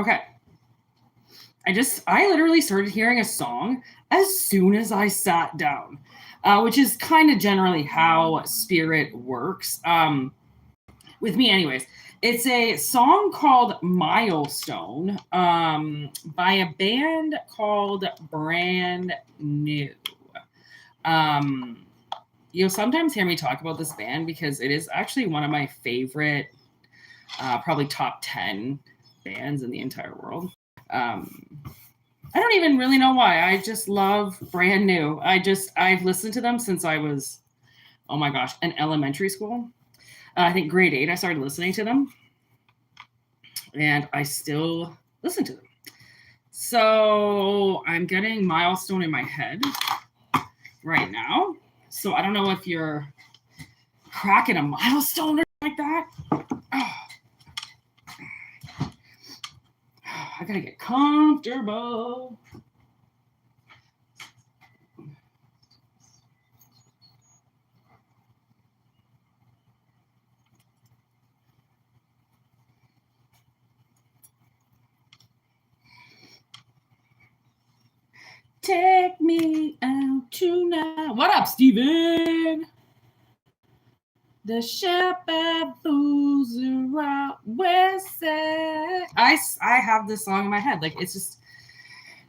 Okay. I literally started hearing a song as soon as I sat down, which is kind of generally how spirit works. With me anyways. It's a song called Milestone by a band called Brand New. You'll sometimes hear me talk about this band because it is actually one of my favorite, probably top 10 bands in the entire world. I don't even really know why. I just love Brand New. I've listened to them since I was, oh my gosh, in elementary school. I think grade 8, I started listening to them. And I still listen to them. So I'm getting Milestone in my head right now. So I don't know if you're cracking a milestone or like that. Oh. I gotta get comfortable. Take me out tonight. What up, Steven? The shepherd who's around west side. I have this song in my head. Like, it's just,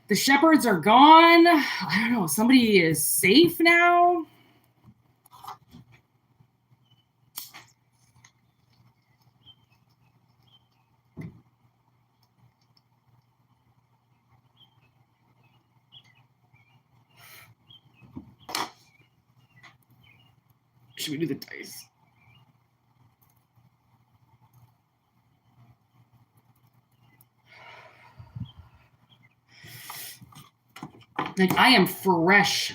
the shepherds are gone. I don't know. Somebody is safe now. Should we do the dice? Like, I am fresh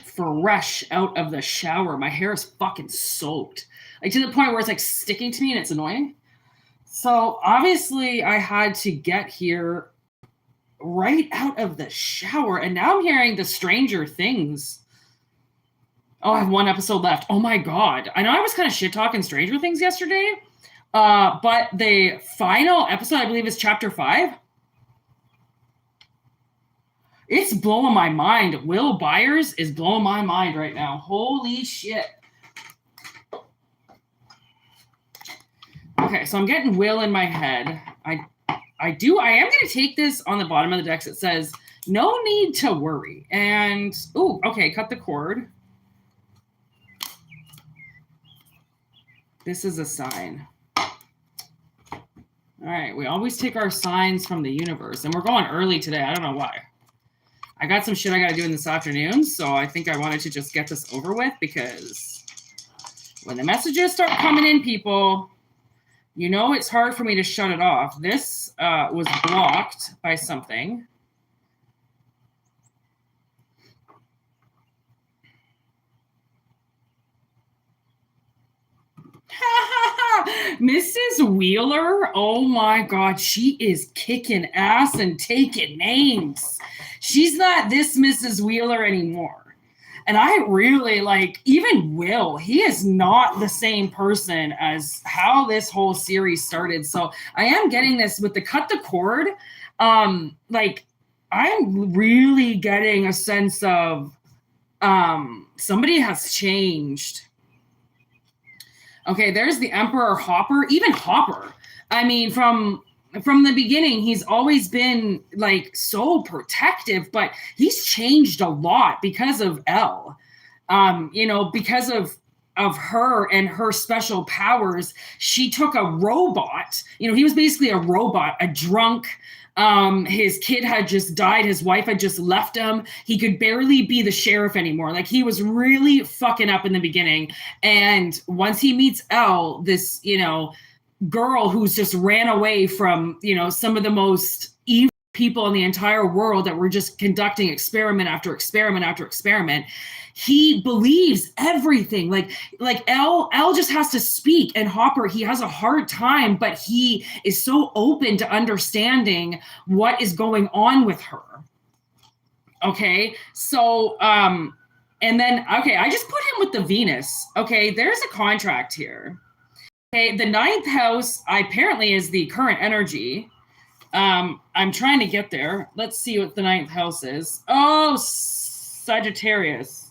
out of the shower. My hair is fucking soaked. Like, to the point where it's like sticking to me and it's annoying. So obviously I had to get here right out of the shower. And now I'm hearing the Stranger Things. Oh, I have one episode left. Oh my God. I know I was kind of shit talking Stranger Things yesterday. But the final episode, I believe, is chapter 5. It's blowing my mind. Will Byers is blowing my mind right now. Holy shit. Okay, so I'm getting Will in my head. I am going to take this on the bottom of the deck. It says, no need to worry. And, ooh, okay, cut the cord. This is a sign. All right, we always take our signs from the universe. And we're going early today. I don't know why. I got some shit I got to do in this afternoon, so I think I wanted to just get this over with, because when the messages start coming in, people, you know it's hard for me to shut it off. This was blocked by something. Mrs. Wheeler, oh my God, she is kicking ass and taking names. She's not this Mrs. Wheeler anymore. And I really like, even Will, he is not the same person as how this whole series started. So I am getting this with the cut the cord. Like, I'm really getting a sense of somebody has changed. Okay, there's the Emperor Hopper. Even Hopper, I mean, from the beginning, he's always been like so protective, but he's changed a lot because of Elle. Because of her and her special powers. She took a robot. He was basically a robot, a drunk. His kid had just died. His wife had just left him. He could barely be the sheriff anymore. Like, he was really fucking up in the beginning. And once he meets Elle, this, girl who's just ran away from, some of the most evil people in the entire world that were just conducting experiment after experiment after experiment, he believes everything. Like Elle just has to speak, and Hopper, he has a hard time, but he is so open to understanding what is going on with her. Okay, so and then I just put him with the Venus. Okay, there's a contract here. Okay, the 9th house apparently is the current energy. I'm trying to get there. Let's see what the ninth house is. Oh, Sagittarius.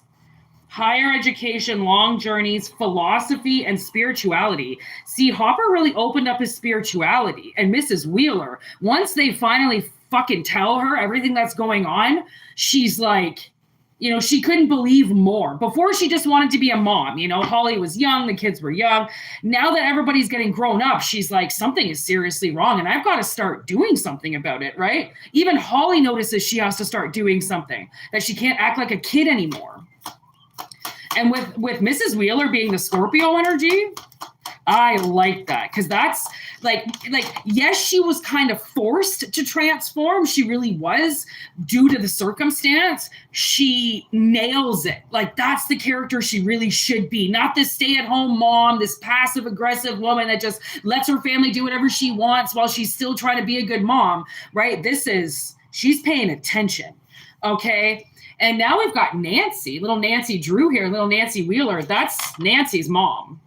Higher education, long journeys, philosophy, and spirituality. See, Hopper really opened up his spirituality. And Mrs. Wheeler, once they finally fucking tell her everything that's going on, she's like, you know, she couldn't believe more. Before, she just wanted to be a mom. You know, Holly was young, the kids were young. Now that everybody's getting grown up, she's like, something is seriously wrong, and I've got to start doing something about it, right? Even Holly notices she has to start doing something, that she can't act like a kid anymore. And with Mrs. Wheeler being the Scorpio energy, I like that, because that's like, yes, she was kind of forced to transform. She really was, due to the circumstance. She nails it. Like, that's the character she really should be. Not this stay-at-home mom, this passive-aggressive woman that just lets her family do whatever she wants while she's still trying to be a good mom, right? She's paying attention, okay? And now we've got Nancy, little Nancy Drew here, little Nancy Wheeler. That's Nancy's mom.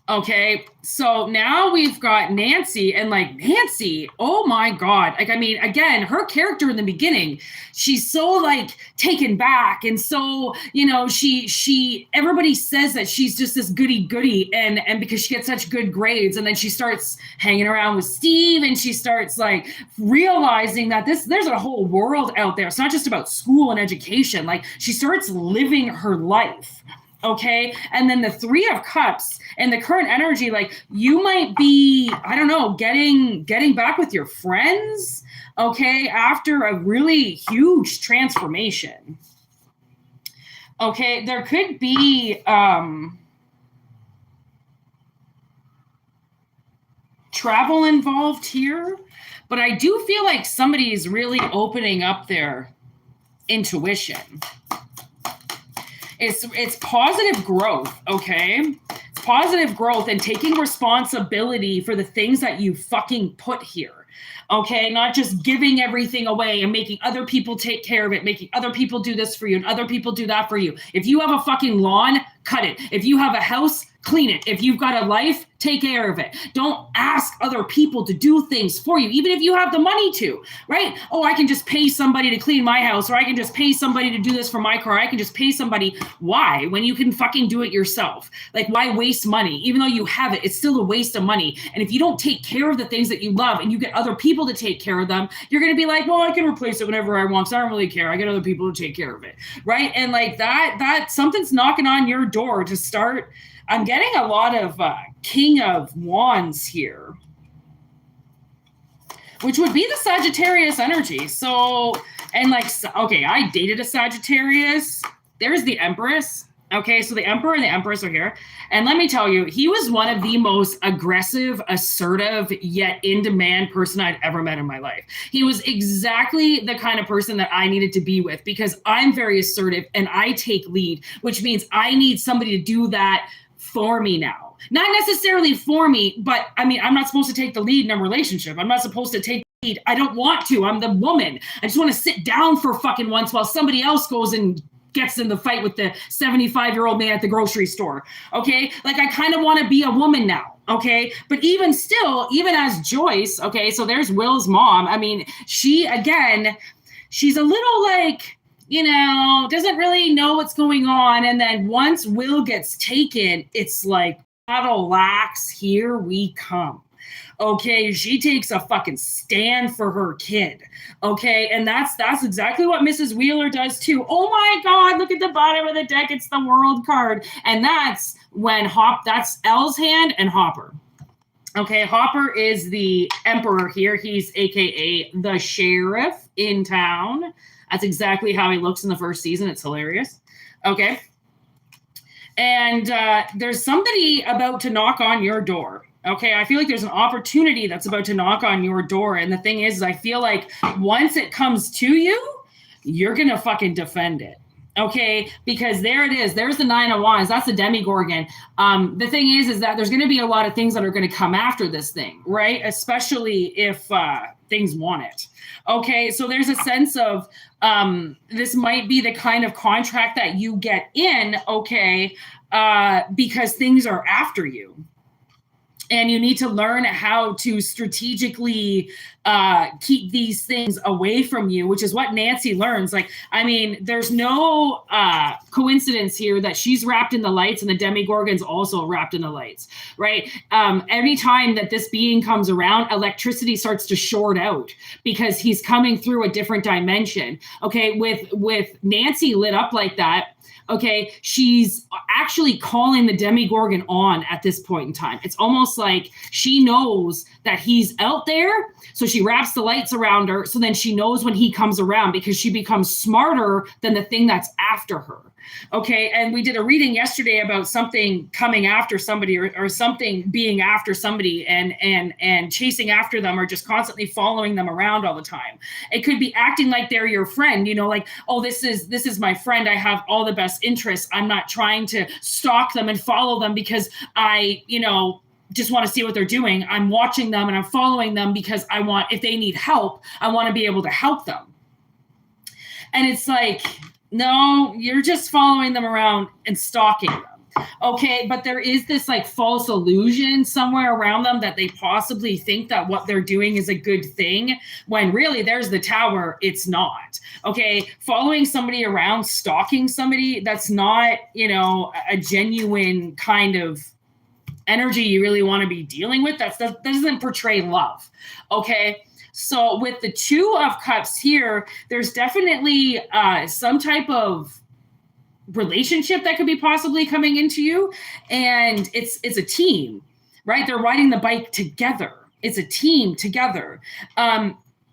Okay, so now we've got Nancy, and like, Nancy, oh my God. Like, I mean, again, her character in the beginning, she's so like taken back. And so, you know, everybody says that she's just this goody, and because she gets such good grades, and then she starts hanging around with Steve, and she starts like realizing that there's a whole world out there. It's not just about school and education. Like, she starts living her life. Okay. And then the Three of Cups and the current energy, like, you might be, I don't know, getting back with your friends. Okay. After a really huge transformation. Okay. There could be, travel involved here, but I do feel like somebody is really opening up their intuition. It's positive growth, okay? It's positive growth and taking responsibility for the things that you fucking put here, okay? Not just giving everything away and making other people take care of it, making other people do this for you and other people do that for you. If you have a fucking lawn, cut it. If you have a house, clean it. If you've got a life, take care of it. Don't ask other people to do things for you, even if you have the money to, right? Oh, I can just pay somebody to clean my house, or I can just pay somebody to do this for my car. I can just pay somebody. Why? When you can fucking do it yourself. Like, why waste money? Even though you have it, it's still a waste of money. And if you don't take care of the things that you love and you get other people to take care of them, you're going to be like, well, I can replace it whenever I want, so I don't really care. I get other people to take care of it, right? And like that something's knocking on your door to start. I'm getting a lot of King of Wands here, which would be the Sagittarius energy. So, and like, okay, I dated a Sagittarius. There's the Empress. Okay, so the Emperor and the Empress are here. And let me tell you, he was one of the most aggressive, assertive, yet in-demand person I'd ever met in my life. He was exactly the kind of person that I needed to be with, because I'm very assertive and I take lead, which means I need somebody to do that for me now. Not necessarily for me, but I mean, I'm not supposed to take the lead in a relationship. I'm not supposed to take the lead. I don't want to. I'm the woman. I just want to sit down for fucking once while somebody else goes and gets in the fight with the 75-year-old man at the grocery store. Okay. Like, I kind of want to be a woman now. Okay. But even still, even as Joyce, okay, so there's Will's mom. I mean, she's a little like, you know, doesn't really know what's going on. And then once Will gets taken, it's like, Cadillacs, here we come. Okay, she takes a fucking stand for her kid. Okay, and that's exactly what Mrs. Wheeler does too. Oh my God, look at the bottom of the deck. It's the World card. And that's when that's Elle's hand and Hopper. Okay, Hopper is the Emperor here. He's AKA the sheriff in town. That's exactly how he looks in the first season. It's hilarious. Okay. And there's somebody about to knock on your door. Okay, I feel like there's an opportunity that's about to knock on your door. And the thing is I feel like once it comes to you, you're going to fucking defend it. Okay, because there it is. There's the Nine of Wands. That's the Demigorgon. The thing is that there's going to be a lot of things that are going to come after this thing, right? Especially if things want it. Okay, so there's a sense of this might be the kind of contract that you get in, okay, because things are after you. And you need to learn how to strategically keep these things away from you, which is what Nancy learns. Like, I mean, there's no coincidence here that she's wrapped in the lights and the Demigorgon's also wrapped in the lights, right? Anytime that this being comes around, electricity starts to short out because he's coming through a different dimension. Okay, with Nancy lit up like that, okay, she's actually calling the Demigorgon on at this point in time. It's almost like she knows that he's out there, so she wraps the lights around her, so then she knows when he comes around because she becomes smarter than the thing that's after her. Okay, and we did a reading yesterday about something coming after somebody or something being after somebody and chasing after them or just constantly following them around all the time. It could be acting like they're your friend, you know, like, oh, this is my friend. I have all the best interests. I'm not trying to stalk them and follow them because I, you know, just want to see what they're doing. I'm watching them and I'm following them because I want, if they need help, I want to be able to help them. And it's like, no, you're just following them around and stalking them. Okay, but there is this like false illusion somewhere around them that they possibly think that what they're doing is a good thing when really there's the tower, it's not. Okay, following somebody around, stalking somebody, that's not, you know, a genuine kind of energy you really want to be dealing with. That doesn't portray love. Okay. So with the Two of Cups here, there's definitely some type of relationship that could be possibly coming into you. And it's a team, right? They're riding the bike together. It's a team together.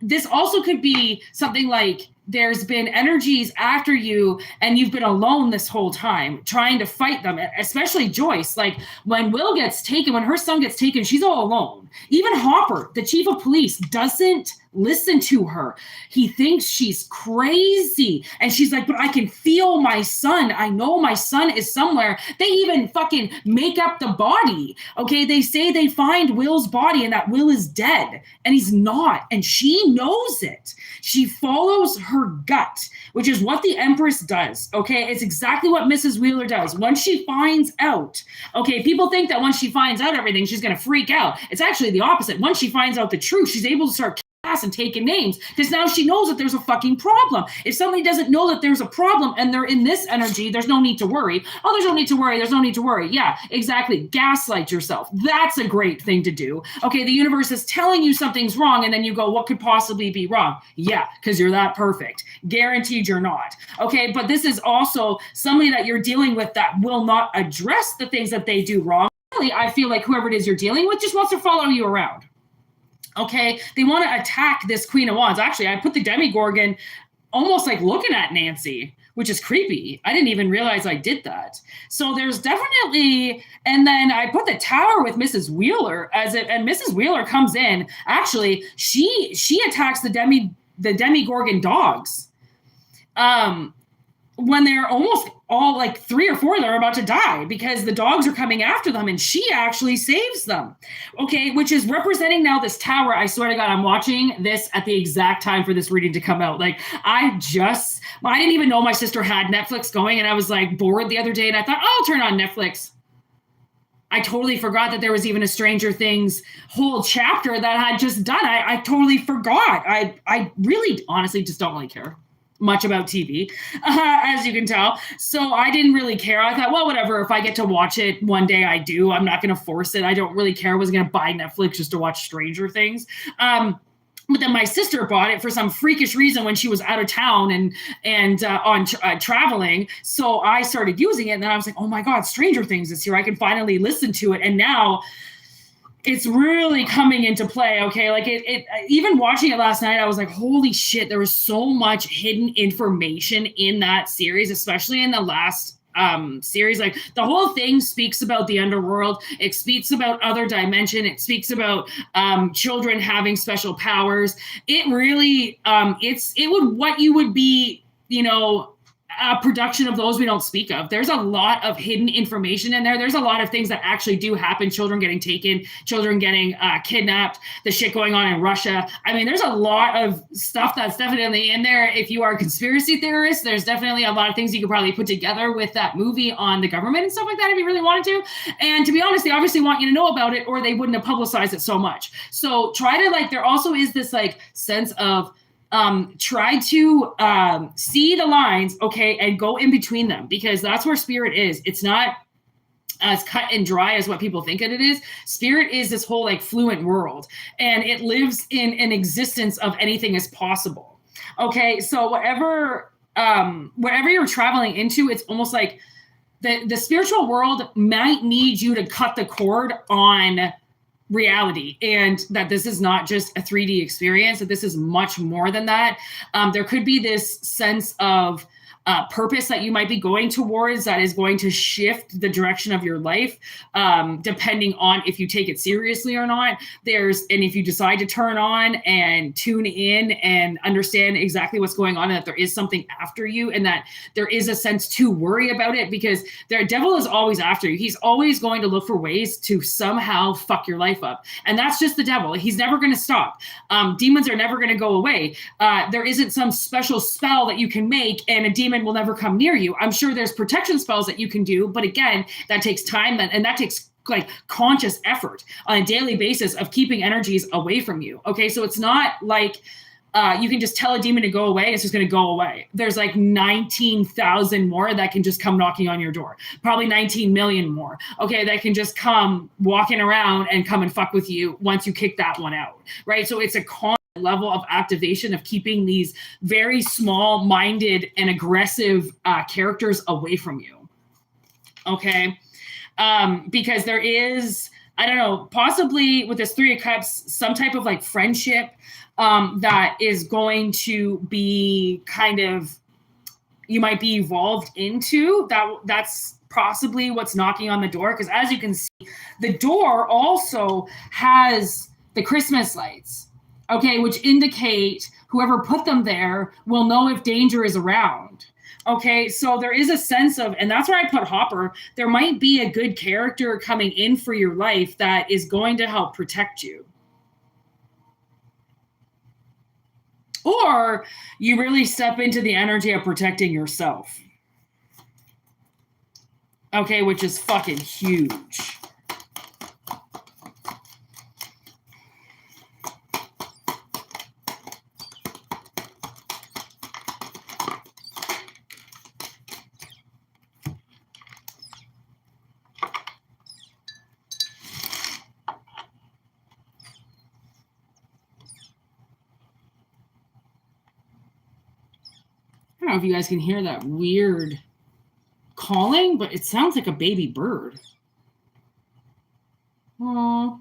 This also could be something like there's been energies after you and you've been alone this whole time trying to fight them, especially Joyce. Like when Will gets taken, when her son gets taken, she's all alone. Even Hopper, the chief of police, doesn't listen to her. He thinks she's crazy. And she's like, but I can feel my son. I know my son is somewhere. They even fucking make up the body. Okay, they say they find Will's body and that Will is dead. And he's not. And she knows it. She follows her gut, which is what the Empress does. Okay, it's exactly what Mrs. Wheeler does. Once she finds out, okay, people think that once she finds out everything, she's going to freak out. It's actually the opposite. Once she finds out the truth, she's able to start and taking names because now she knows that there's a fucking problem. If somebody doesn't know that there's a problem and they're in this energy, there's no need to worry. Oh, there's no need to worry. There's no need to worry. Yeah, exactly. Gaslight yourself. That's a great thing to do. Okay, the universe is telling you something's wrong and then you go, what could possibly be wrong? Yeah, because you're that perfect. Guaranteed you're not. Okay, but this is also somebody that you're dealing with that will not address the things that they do wrong. Really, I feel like whoever it is you're dealing with just wants to follow you around. Okay, they want to attack this Queen of Wands. Actually, I put the Demigorgon almost like looking at Nancy, which is creepy. I didn't even realize I did that. So there's definitely, and then I put the Tower with Mrs. Wheeler and Mrs. Wheeler comes in. Actually, she attacks the Demigorgon dogs. When they're almost all like 3 or 4 that are about to die because the dogs are coming after them and she actually saves them. Okay, which is representing now this tower. I swear to God, I'm watching this at the exact time for this reading to come out. Like I didn't even know my sister had Netflix going and I was like bored the other day and I thought, oh, I'll turn on Netflix. I totally forgot that there was even a Stranger Things whole chapter that I had just done. I totally forgot. I really honestly just don't really care much about TV, as you can tell. So I didn't really care. I thought, well, whatever. If I get to watch it one day, I do. I'm not going to force it. I don't really care. I was going to buy Netflix just to watch Stranger Things. But then my sister bought it for some freakish reason when she was out of town and on traveling. So I started using it, and then I was like, oh my God, Stranger Things is here. I can finally listen to it. And now it's really coming into play. Okay. Like it even watching it last night, I was like, holy shit, there was so much hidden information in that series, especially in the last series. Like the whole thing speaks about the underworld. It speaks about other dimension. It speaks about children having special powers. It really, what you would be, you know, production of those we don't speak of. There's a lot of hidden information in there. There's a lot of things that actually do happen. Children getting taken, children getting kidnapped, the shit going on in Russia. I mean, there's a lot of stuff that's definitely in there. If you are a conspiracy theorist, there's definitely a lot of things you could probably put together with that movie on the government and stuff like that if you really wanted to. And to be honest, they obviously want you to know about it or they wouldn't have publicized it so much. So try to like, there also is this like sense of try to see the lines, okay, and go in between them, because that's where spirit is. It's not as cut and dry as what people think it is. Spirit is this whole like fluent world, and it lives in an existence of anything is possible. Okay, so whatever you're traveling into, it's almost like the spiritual world might need you to cut the cord on reality, and that this is not just a 3D experience, that this is much more than that. There could be this sense of purpose that you might be going towards that is going to shift the direction of your life, depending on if you take it seriously or not. And if you decide to turn on and tune in and understand exactly what's going on, and that there is something after you, and that there is a sense to worry about it, because the devil is always after you. He's always going to look for ways to somehow fuck your life up. And that's just the devil. He's never going to stop. Demons are never going to go away. There isn't some special spell that you can make and a demon will never come near you. I'm sure there's protection spells that you can do, but again, that takes time and that takes like conscious effort on a daily basis of keeping energies away from you. Okay, so it's not like you can just tell a demon to go away, it's just going to go away. There's like 19,000 more that can just come knocking on your door. Probably 19 million more. Okay, that can just come walking around and come and fuck with you once you kick that one out, right? So it's a level of activation of keeping these very small-minded and aggressive characters away from you. Okay, because there is, I don't know, possibly with this Three of Cups, some type of like friendship that is going to be kind of, you might be evolved into. That's possibly what's knocking on the door, because as you can see, the door also has the Christmas lights. Okay, which indicate whoever put them there will know if danger is around. Okay, so there is a sense of, and that's where I put Hopper, there might be a good character coming in for your life that is going to help protect you. Or you really step into the energy of protecting yourself. Okay, which is fucking huge. I don't know if you guys can hear that weird calling, but it sounds like a baby bird. Oh.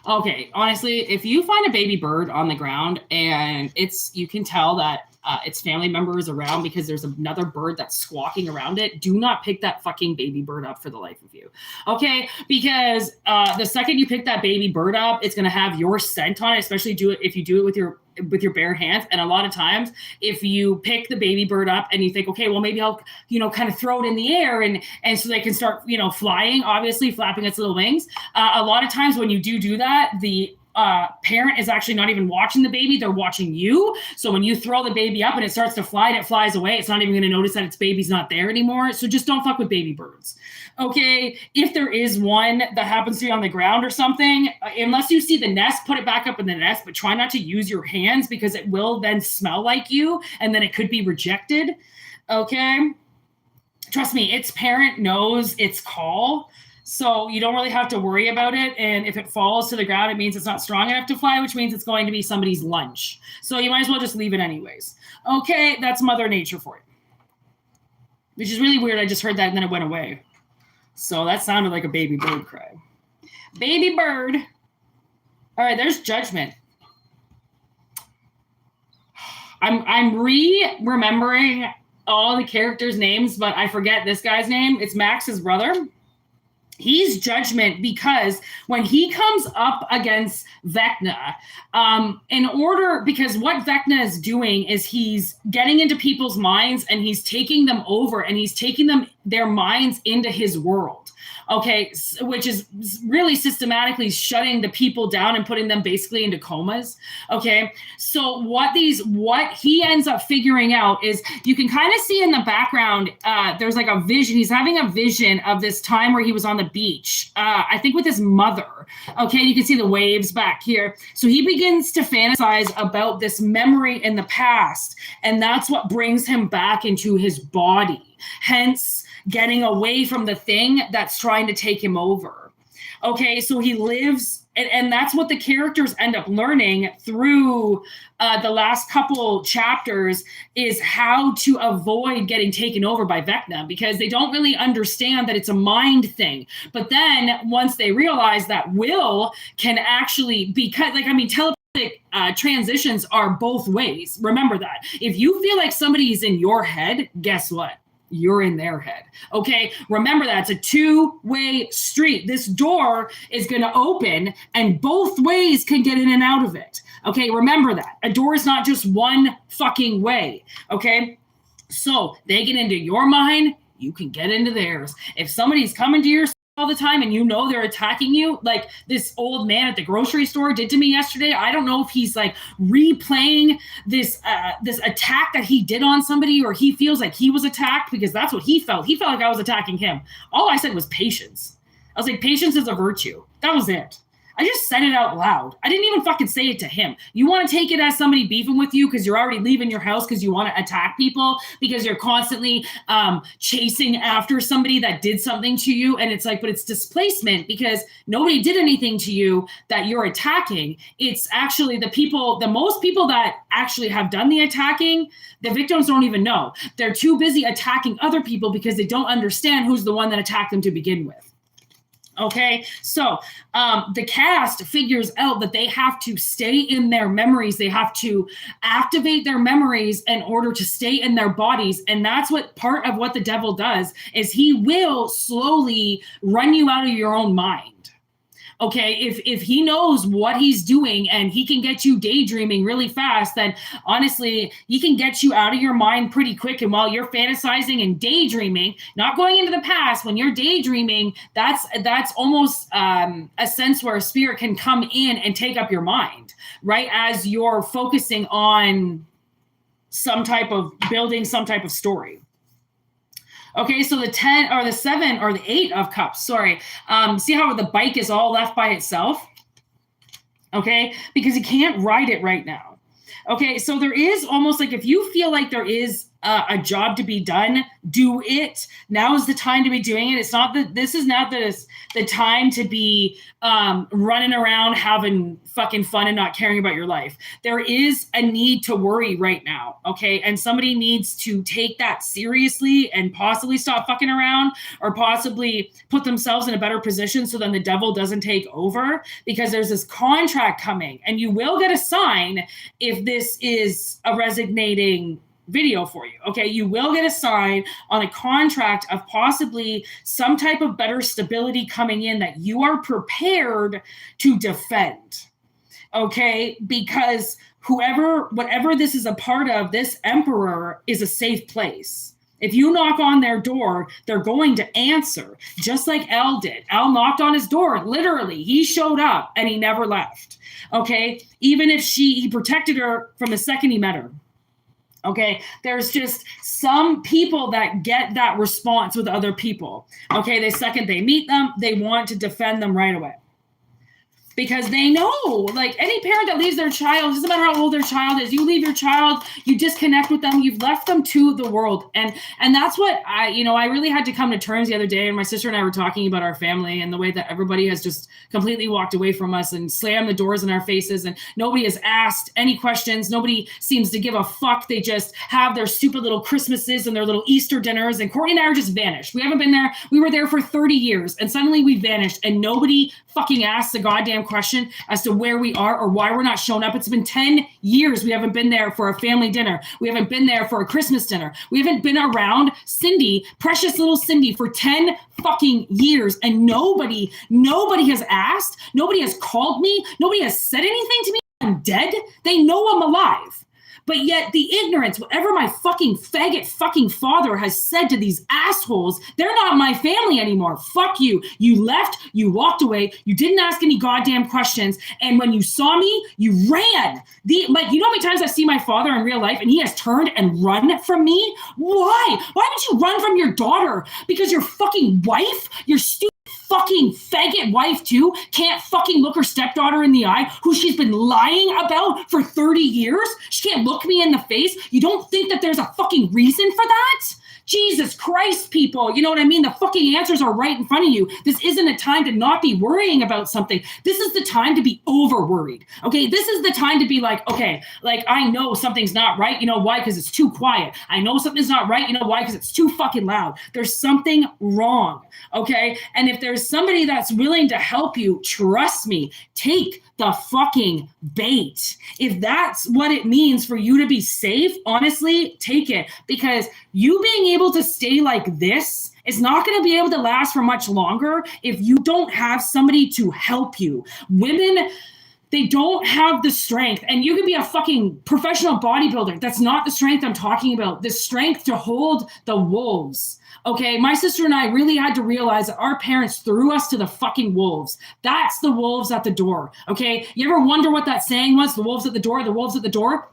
Okay, honestly, if you find a baby bird on the ground and you can tell that its family member is around because there's another bird that's squawking around it, do not pick that fucking baby bird up for the life of you. Okay, because the second you pick that baby bird up, it's going to have your scent on it, especially if you do it with your bare hands. And a lot of times, if you pick the baby bird up and you think, okay, well, maybe I'll, kind of throw it in the air and so they can start, flying, obviously flapping its little wings. A lot of times when you do that, the parent is actually not even watching the baby, they're watching you. So when you throw the baby up and it starts to fly and it flies away, it's not even going to notice that its baby's not there anymore. So just don't fuck with baby birds. Okay, if there is one that happens to be on the ground or something, unless you see the nest, put it back up in the nest, but try not to use your hands because it will then smell like you and then it could be rejected. Okay, trust me, its parent knows its call. So you don't really have to worry about it. And if it falls to the ground, it means it's not strong enough to fly, which means it's going to be somebody's lunch. So you might as well just leave it anyways. Okay, that's Mother Nature for you. Which is really weird. I just heard that and then it went away. So that sounded like a baby bird cry. Baby bird. All right, there's Judgment. I'm remembering all the characters' names, but I forget this guy's name. It's Max's brother. He's judgment because when he comes up against Vecna, because what Vecna is doing is he's getting into people's minds and he's taking them over and he's taking their minds into his world. Okay, which is really systematically shutting the people down and putting them basically into comas. Okay, so what he ends up figuring out is, you can kind of see in the background, there's like a vision. He's having a vision of this time where he was on the beach, I think with his mother. Okay, you can see the waves back here. So he begins to fantasize about this memory in the past, and that's what brings him back into his body. Hence, getting away from the thing that's trying to take him over. Okay, so he lives, and that's what the characters end up learning through the last couple chapters, is how to avoid getting taken over by Vecna, because they don't really understand that it's a mind thing. But then once they realize that will can actually, telepathic transitions are both ways. Remember that. If you feel like somebody's in your head, guess what? You're in their head. Okay, remember that. It's a two-way street. This door is going to open and both ways can get in and out of it. Okay, remember that. A door is not just one fucking way. Okay, so they get into your mind, you can get into theirs. If somebody's coming to your all the time and you know they're attacking you, like this old man at the grocery store did to me yesterday. I don't know if he's like replaying this attack that he did on somebody, or he feels like he was attacked, because that's what he felt. He felt like I was attacking him. All I said was patience. I was like, patience is a virtue. That was it. I just said it out loud. I didn't even fucking say it to him. You want to take it as somebody beefing with you because you're already leaving your house because you want to attack people, because you're constantly chasing after somebody that did something to you. And it's like, but it's displacement, because nobody did anything to you that you're attacking. It's actually the most people that actually have done the attacking, the victims don't even know. They're too busy attacking other people because they don't understand who's the one that attacked them to begin with. Okay, so the cast figures out that they have to stay in their memories. They have to activate their memories in order to stay in their bodies. And that's what part of what the devil does, is he will slowly run you out of your own mind. Okay, if he knows what he's doing and he can get you daydreaming really fast, then honestly, he can get you out of your mind pretty quick. And while you're fantasizing and daydreaming, not going into the past, when you're daydreaming, that's almost a sense where a spirit can come in and take up your mind, right? As you're focusing on some type of building, some type of story. Okay, so the 10 or the 7 or the 8 of cups, sorry. See how the bike is all left by itself? Okay, because you can't ride it right now. Okay, so there is almost like, if you feel like there is a job to be done, do it. Now is the time to be doing it. It's not that this is not the time to be running around having fucking fun and not caring about your life. There is a need to worry right now, okay? And somebody needs to take that seriously and possibly stop fucking around, or possibly put themselves in a better position so then the devil doesn't take over, because there's this contract coming and you will get a sign if this is a resonating video for you. Okay, you will get a sign on a contract of possibly some type of better stability coming in that you are prepared to defend. Okay, because whatever this is a part of, this emperor is a safe place. If you knock on their door, they're going to answer, just like El did. El knocked on his door, literally. He showed up and he never left. Okay, even if he protected her from the second he met her. Okay, there's just some people that get that response with other people. Okay, the second they meet them, they want to defend them right away. Because they know, like any parent that leaves their child, doesn't matter how old their child is, you leave your child, you disconnect with them, you've left them to the world. And that's what I really had to come to terms the other day. And my sister and I were talking about our family and the way that everybody has just completely walked away from us and slammed the doors in our faces. And nobody has asked any questions. Nobody seems to give a fuck. They just have their stupid little Christmases and their little Easter dinners. And Courtney and I are just vanished. We haven't been there. We were there for 30 years and suddenly we vanished and nobody fucking asked a goddamn goddamn question as to where we are or why we're not showing up. It's been 10 years we haven't been there for a family dinner. We haven't been there for a Christmas dinner. We haven't been around Cindy, precious little Cindy, for 10 fucking years. And nobody has asked. Nobody has called me. Nobody has said anything to me. I'm dead. They know I'm alive. But yet the ignorance, whatever my fucking faggot fucking father has said to these assholes, they're not my family anymore. Fuck you. You left, you walked away, you didn't ask any goddamn questions. And when you saw me, you ran. You know how many times I see my father in real life and he has turned and run from me? Why? Why would you run from your daughter? Because your fucking wife, your stupid fucking faggot wife too, can't fucking look her stepdaughter in the eye, who she's been lying about for 30 years. She can't look me in the face. You don't think that there's a fucking reason for that? Jesus Christ, people. You know what I mean? The fucking answers are right in front of you. This isn't a time to not be worrying about something. This is the time to be over worried. Okay. This is the time to be like, okay, like I know something's not right. You know why? Because it's too quiet. I know something's not right. You know why? Because it's too fucking loud. There's something wrong. Okay. And if there's somebody that's willing to help you, trust me, take the fucking bait. If that's what it means for you to be safe, honestly, take it. Because you being able to stay like this is not going to be able to last for much longer if you don't have somebody to help you. Women, they don't have the strength. And you could be a fucking professional bodybuilder. That's not the strength I'm talking about. The strength to hold the wolves. Okay, my sister and I really had to realize that our parents threw us to the fucking wolves. That's the wolves at the door. Okay, you ever wonder what that saying was? The wolves at the door, the wolves at the door?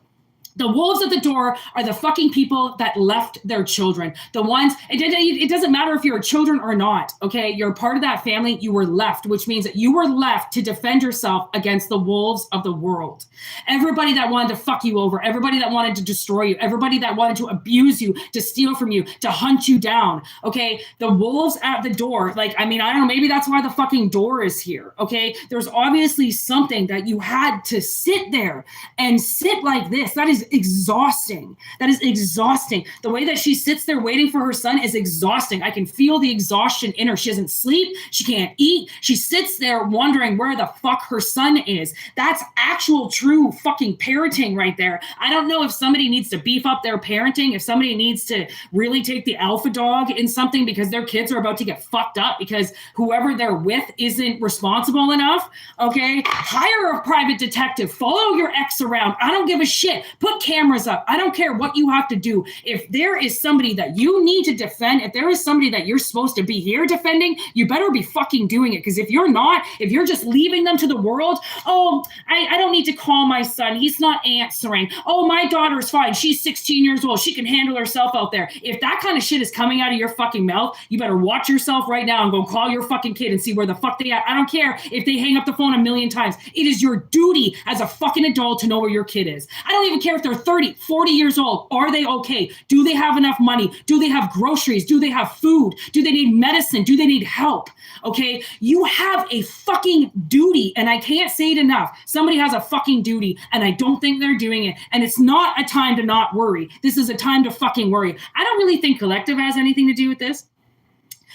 The wolves at the door are the fucking people that left their children. The ones, it doesn't matter if you're children or not, okay? You're a part of that family, you were left, which means that you were left to defend yourself against the wolves of the world. Everybody that wanted to fuck you over, everybody that wanted to destroy you, everybody that wanted to abuse you, to steal from you, to hunt you down, okay? The wolves at the door, like, I mean, I don't know, maybe that's why the fucking door is here, okay? There's obviously something that you had to sit there and sit like this. That is exhausting. That is exhausting. The way that she sits there waiting for her son is exhausting. I can feel the exhaustion in her. She doesn't sleep. She can't eat. She sits there wondering where the fuck her son is. That's actual true fucking parenting right there. I don't know if somebody needs to beef up their parenting, if somebody needs to really take the alpha dog in something because their kids are about to get fucked up because whoever they're with isn't responsible enough. Okay. Hire a private detective. Follow your ex around. I don't give a shit. Put cameras up. I don't care what you have to do. If there is somebody that you need to defend, if there is somebody that you're supposed to be here defending, you better be fucking doing it. Because if you're not, if you're just leaving them to the world, oh, I don't need to call my son. He's not answering. Oh, my daughter's fine. She's 16 years old. She can handle herself out there. If that kind of shit is coming out of your fucking mouth, you better watch yourself right now and go call your fucking kid and see where the fuck they at. I don't care if they hang up the phone a million times. It is your duty as a fucking adult to know where your kid is. I don't even care if they're 30, 40 years old. Are they okay? Do they have enough money? Do they have groceries? Do they have food? Do they need medicine? Do they need help? Okay, you have a fucking duty, and I can't say it enough. Somebody has a fucking duty, and I don't think they're doing it, and it's not a time to not worry. This is a time to fucking worry. I don't really think collective has anything to do with this.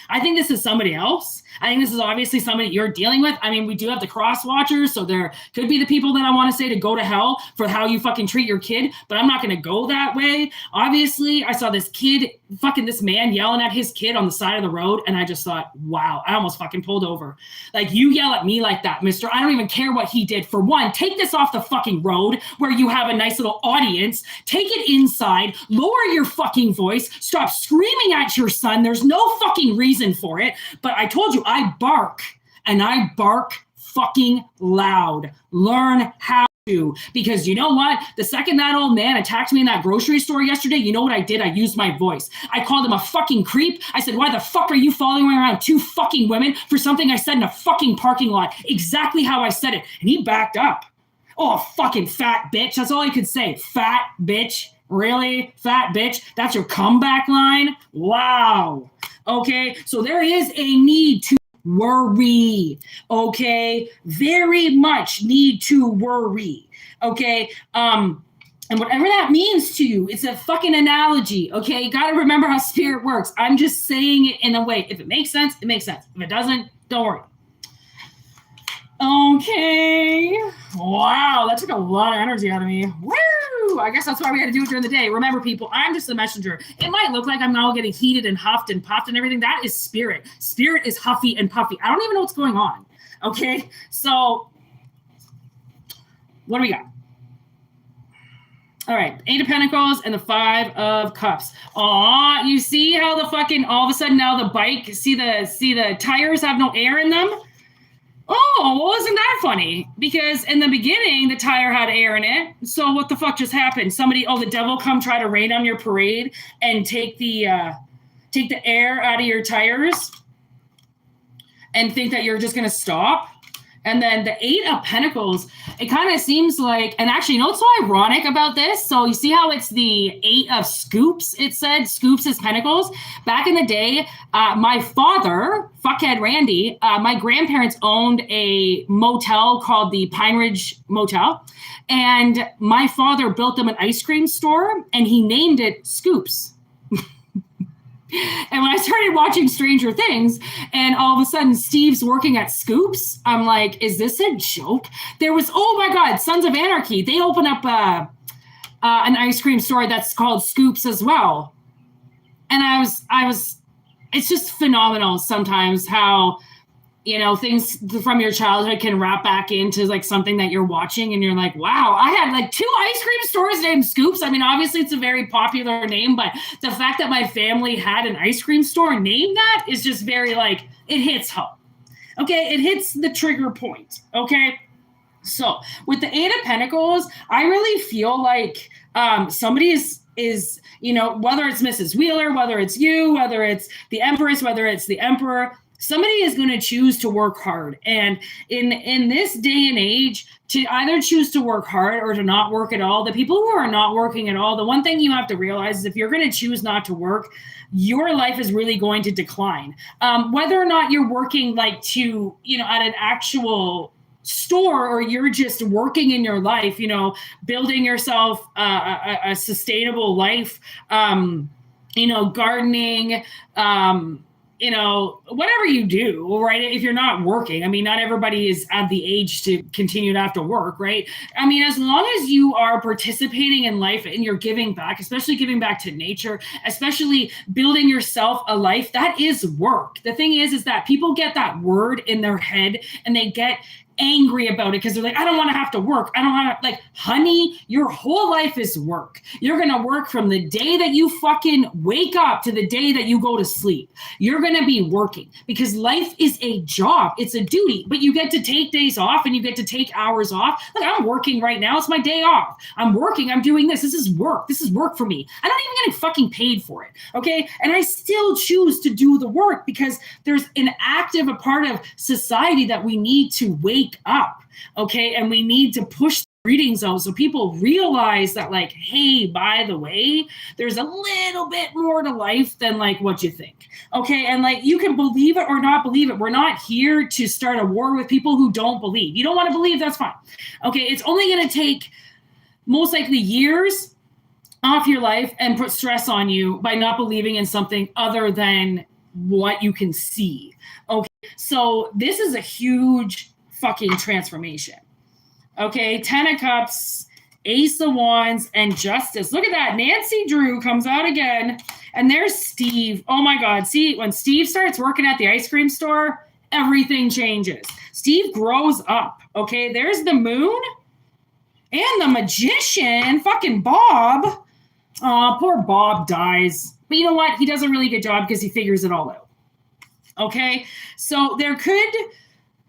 I think this is somebody else. I think this is obviously somebody you're dealing with. I mean, we do have the cross watchers, so there could be the people that I want to say to go to hell for how you fucking treat your kid, but I'm not going to go that way. Obviously, I saw this kid, fucking this man yelling at his kid on the side of the road, and I just thought, wow, I almost fucking pulled over. Like, you yell at me like that, mister. I don't even care what he did. For one, take this off the fucking road where you have a nice little audience. Take it inside, lower your fucking voice, stop screaming at your son. There's no fucking reason for it, but I told you, I bark, and I bark fucking loud. Learn how to, because you know what? The second that old man attacked me in that grocery store yesterday, you know what I did? I used my voice. I called him a fucking creep. I said, why the fuck are you following around two fucking women for something I said in a fucking parking lot? Exactly how I said it. And he backed up. Oh, fucking fat bitch. That's all he could say. Fat bitch. Really? Fat bitch? That's your comeback line? Wow. Okay, so there is a need to worry, okay? Very much need to worry, okay? And whatever that means to you, it's a fucking analogy, okay? You gotta remember how spirit works. I'm just saying it in a way. If it makes sense, it makes sense. If it doesn't, don't worry. Okay. Wow, that took a lot of energy out of me. Woo! I guess that's why we had to do it during the day. Remember, people, I'm just the messenger. It might look like I'm now getting heated and huffed and puffed and everything. That is spirit. Spirit is huffy and puffy. I don't even know what's going on. Okay, so what do we got? All right, 8 of Pentacles and the 5 of Cups. Aw, you see how the fucking all of a sudden now the bike, see the tires have no air in them? Oh, well, isn't that funny? Because in the beginning, the tire had air in it. So what the fuck just happened? Somebody, the devil come try to rain on your parade and take the air out of your tires and think that you're just going to stop. And then the 8 of Pentacles, it kind of seems like, and actually, you know what's so ironic about this? So you see how it's the 8 of Scoops? It said Scoops is Pentacles. Back in the day, my father, fuckhead Randy, my grandparents owned a motel called the Pine Ridge Motel. And my father built them an ice cream store and he named it Scoops. And when I started watching Stranger Things and all of a sudden Steve's working at Scoops, I'm like, is this a joke? There was, oh my God, Sons of Anarchy. They open up an ice cream store that's called Scoops as well. And I was, it's just phenomenal sometimes how, you know, things from your childhood can wrap back into like something that you're watching and you're like, wow, I had like 2 ice cream stores named Scoops. I mean, obviously it's a very popular name, but the fact that my family had an ice cream store named that is just very like, it hits home. Okay. It hits the trigger point. Okay. So with the 8 of Pentacles, I really feel like somebody is, you know, whether it's Mrs. Wheeler, whether it's you, whether it's the Empress, whether it's the Emperor, somebody is going to choose to work hard. And in this day and age, to either choose to work hard or to not work at all, the people who are not working at all, the one thing you have to realize is if you're going to choose not to work, your life is really going to decline. Whether or not you're working like to, you know, at an actual store or you're just working in your life, you know, building yourself a sustainable life, you know, gardening, you know, whatever you do, right? If you're not working, I mean, not everybody is at the age to continue to have to work, right? I mean, as long as you are participating in life and you're giving back, especially giving back to nature, especially building yourself a life, that is work. The thing is that people get that word in their head and they get angry about it because they're like, I don't want to have to work. I don't want to, like, honey, your whole life is work. You're going to work from the day that you fucking wake up to the day that you go to sleep. You're going to be working because life is a job. It's a duty, but you get to take days off and you get to take hours off. Like, I'm working right now. It's my day off. I'm working. I'm doing this. This is work. This is work for me. I'm not even getting fucking paid for it. Okay. And I still choose to do the work because there's a part of society that we need to wake up, okay, and we need to push the reading zone so people realize that, like, hey, by the way, there's a little bit more to life than like what you think, okay? And like, you can believe it or not believe it. We're not here to start a war with people who don't believe. You don't want to believe, that's fine, okay? It's only going to take most likely years off your life and put stress on you by not believing in something other than what you can see, okay? So this is a huge fucking transformation. Okay, 10 of Cups, Ace of Wands, and Justice. Look at that. Nancy Drew comes out again. And there's Steve. Oh my God. See, when Steve starts working at the ice cream store, everything changes. Steve grows up. Okay, there's the Moon and the Magician. Fucking Bob. Oh, poor Bob dies. But you know what? He does a really good job because he figures it all out. Okay, so there could,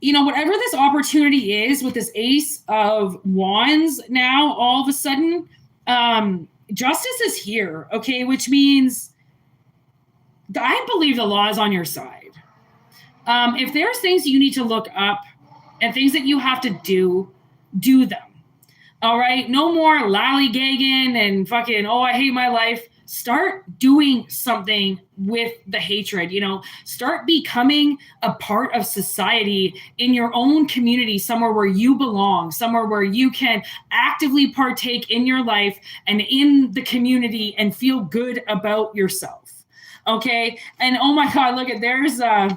you know, whatever this opportunity is with this Ace of Wands now, all of a sudden, justice is here, okay? Which means I believe the law is on your side. If there's things you need to look up and things that you have to do them. All right? No more lollygagging and fucking, oh, I hate my life. Start doing something with the hatred, you know, start becoming a part of society in your own community, somewhere where you belong, somewhere where you can actively partake in your life and in the community and feel good about yourself. Okay. And oh my God, look at, there's I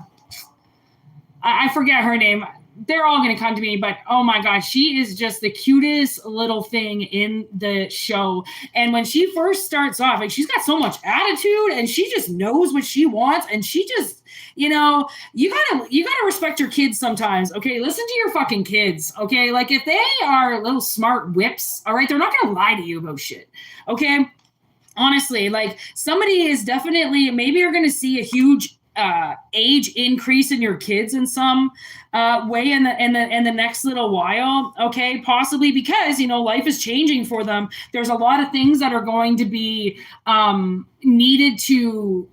forget her name. they're all going to come to me, but oh my gosh, she is just the cutest little thing in the show. And when she first starts off, like, she's got so much attitude and she just knows what she wants. And she just, you know, you gotta respect your kids sometimes. Okay. Listen to your fucking kids. Okay. Like, if they are little smart whips, all right, they're not going to lie to you about shit. Okay. Honestly, like, somebody is definitely, maybe you're going to see a huge age increase in your kids in some way in the next little while. Okay, possibly because, you know, life is changing for them. There's a lot of things that are going to be needed to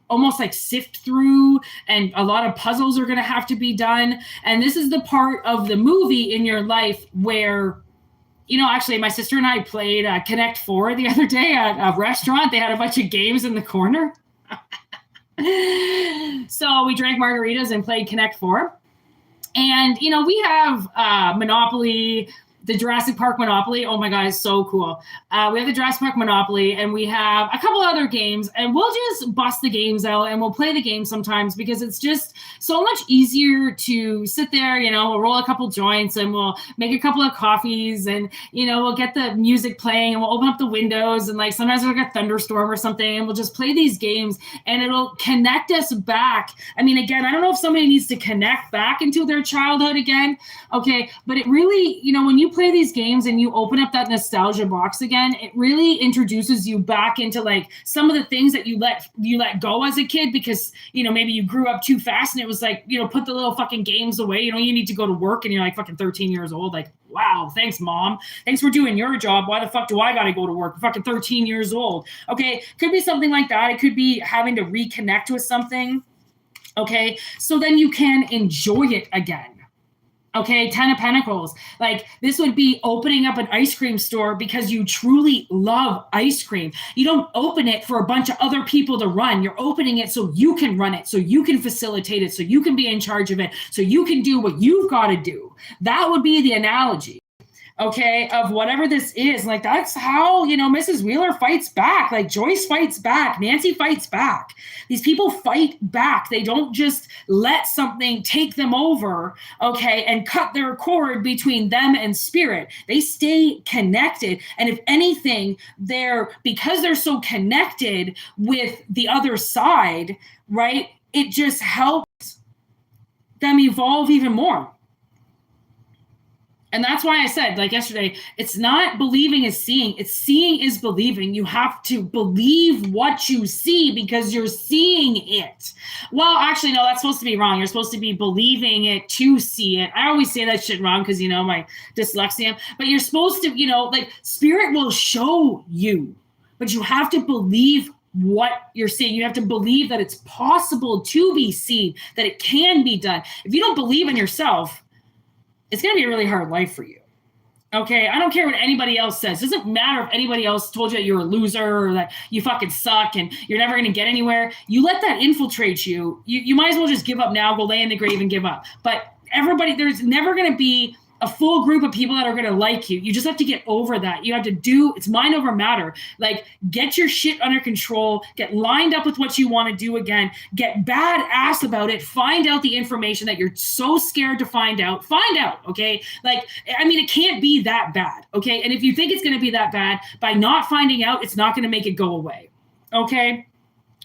almost like sift through, and a lot of puzzles are going to have to be done. And this is the part of the movie in your life where, you know, actually, my sister and I played Connect 4 the other day at a restaurant. They had a bunch of games in the corner. So we drank margaritas and played Connect 4. And, you know, we have Monopoly, the Jurassic Park Monopoly. Oh my God, it's so cool. We have the Jurassic Park Monopoly, and we have a couple other games, and we'll just bust the games out and we'll play the games sometimes because it's just so much easier to sit there. You know, we'll roll a couple joints and we'll make a couple of coffees, and, you know, we'll get the music playing and we'll open up the windows, and like sometimes there's like a thunderstorm or something, and we'll just play these games and it'll connect us back. I mean, again, I don't know if somebody needs to connect back into their childhood again. Okay. But it really, you know, when you play these games and you open up that nostalgia box again, it really introduces you back into like some of the things that you let go as a kid because, you know, maybe you grew up too fast and it was like, you know, put the little fucking games away. You know, you need to go to work and you're like fucking 13 years old. Like, wow, thanks, mom. Thanks for doing your job. Why the fuck do I got to go to work? I'm fucking 13 years old. Okay. Could be something like that. It could be having to reconnect with something. Okay. So then you can enjoy it again. Okay, 10 of Pentacles. Like, this would be opening up an ice cream store because you truly love ice cream. You don't open it for a bunch of other people to run. You're opening it so you can run it, so you can facilitate it, so you can be in charge of it, so you can do what you've got to do. That would be the analogy. Okay, of whatever this is. Like, that's how, you know, Mrs. Wheeler fights back. Like, Joyce fights back. Nancy fights back. These people fight back. They don't just let something take them over, okay, and cut their cord between them and spirit. They stay connected. And if anything, because they're so connected with the other side, right, it just helps them evolve even more. And that's why I said, like yesterday, it's not believing is seeing. It's seeing is believing. You have to believe what you see because you're seeing it. Well, actually, no, that's supposed to be wrong. You're supposed to be believing it to see it. I always say that shit wrong because, you know, my dyslexia. But you're supposed to, you know, like, spirit will show you. But you have to believe what you're seeing. You have to believe that it's possible to be seen, that it can be done. If you don't believe in yourself, it's going to be a really hard life for you. Okay, I don't care what anybody else says. It doesn't matter if anybody else told you that you're a loser or that you fucking suck and you're never going to get anywhere. You let that infiltrate you. You might as well just give up now, go lay in the grave and give up. But everybody, there's never going to be a full group of people that are going to like you. You just have to get over that. You have to it's mind over matter. Like, get your shit under control, get lined up with what you want to do again, get badass about it, find out the information that you're so scared to find out, okay? Like, I mean, it can't be that bad, okay? And if you think it's going to be that bad, by not finding out, it's not going to make it go away, okay?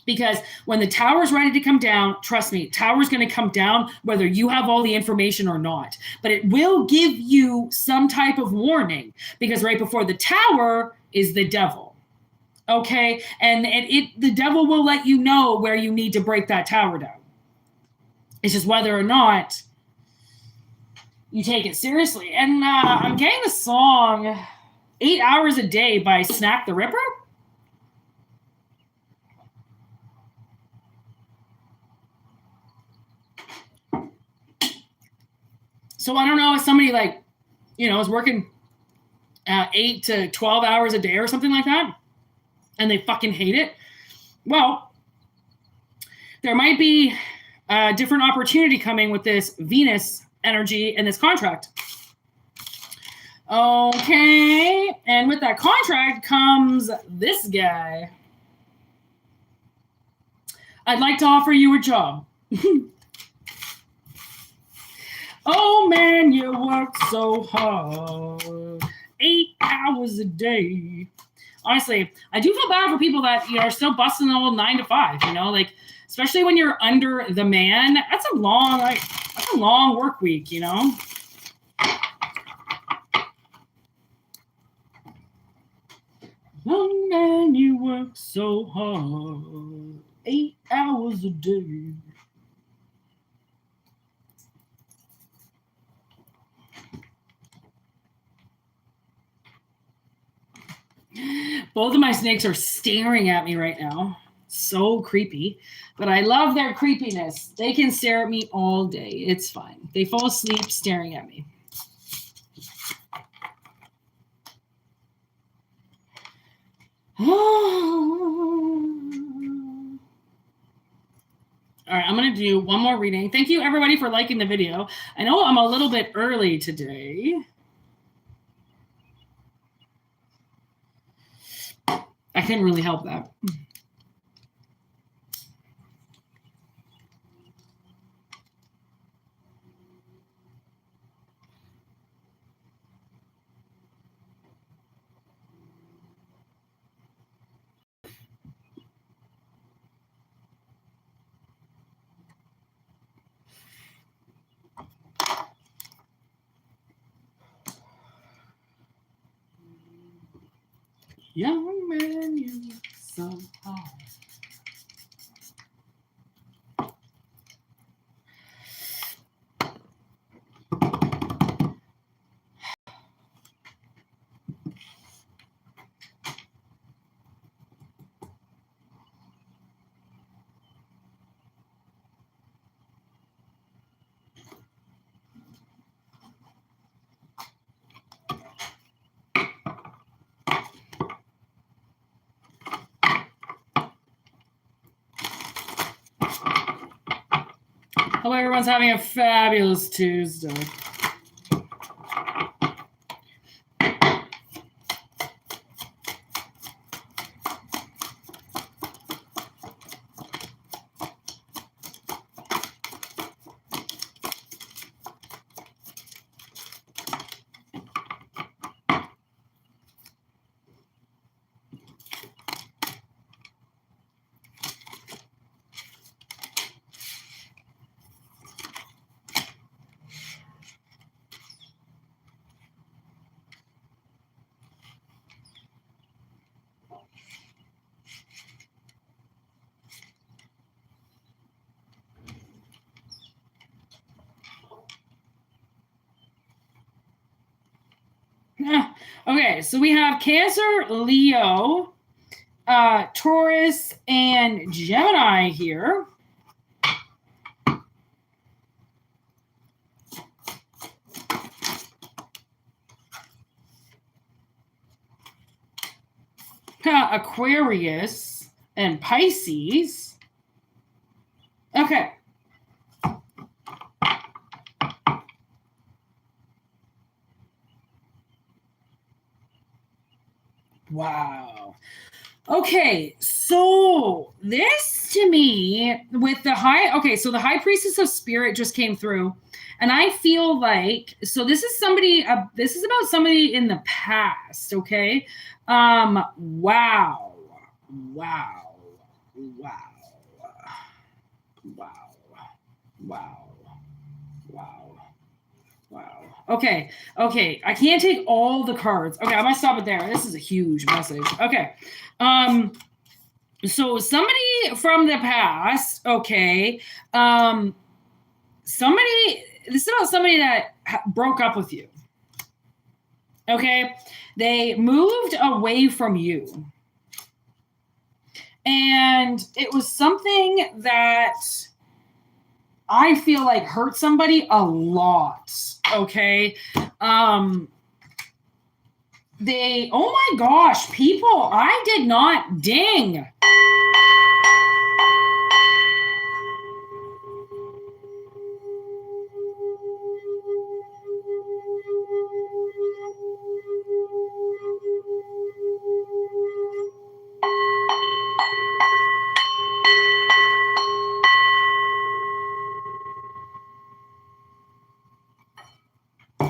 Because when the tower's ready to come down, trust me, tower's going to come down whether you have all the information or not. But it will give you some type of warning because right before the tower is the devil. Okay? And the devil will let you know where you need to break that tower down. It's just whether or not you take it seriously. And I'm getting the song 8 Hours a Day by Snack the Ripper. So I don't know if somebody, like, you know, is working 8 to 12 hours a day or something like that, and they fucking hate it. Well, there might be a different opportunity coming with this Venus energy and this contract. Okay. And with that contract comes this guy. I'd like to offer you a job. man, you work so hard, 8 hours a day. Honestly, I do feel bad for people that are still busting the old 9 to 5. Like especially when you're under the man. That's a long work week. Young man, you work so hard, 8 hours a day. Both of my snakes are staring at me right now. So creepy. But I love their creepiness. They can stare at me all day. It's fine. They fall asleep staring at me. All right, I'm going to do one more reading. Thank you, everybody, for liking the video. I know I'm a little bit early today. I couldn't really help that. Young man, you so hard. Hope everyone's having a fabulous Tuesday. Okay, so we have Cancer, Leo, Taurus, and Gemini here. Aquarius and Pisces. Okay. Wow. Okay, so this to me with the so the High Priestess of Spirit just came through, and I feel like this is about somebody in the past. Okay, wow, wow, wow, wow, wow, wow. Wow. Okay. I can't take all the cards. Okay, I'm gonna stop it there. This is a huge message. Okay. So somebody from the past, okay. This is about somebody that broke up with you. Okay. They moved away from you. And it was something that I feel like hurt somebody a lot. Okay. Oh my gosh, people, I did not ding.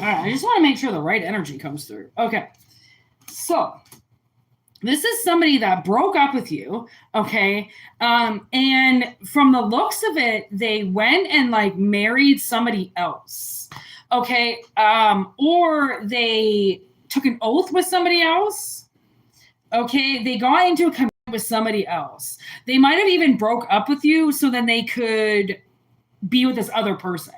right, I just want to make sure the right energy comes through. Okay. So this is somebody that broke up with you, okay? And from the looks of it, they went and like married somebody else, okay? Or they took an oath with somebody else, okay? They got into a commitment with somebody else. They might have even broke up with you so then they could be with this other person,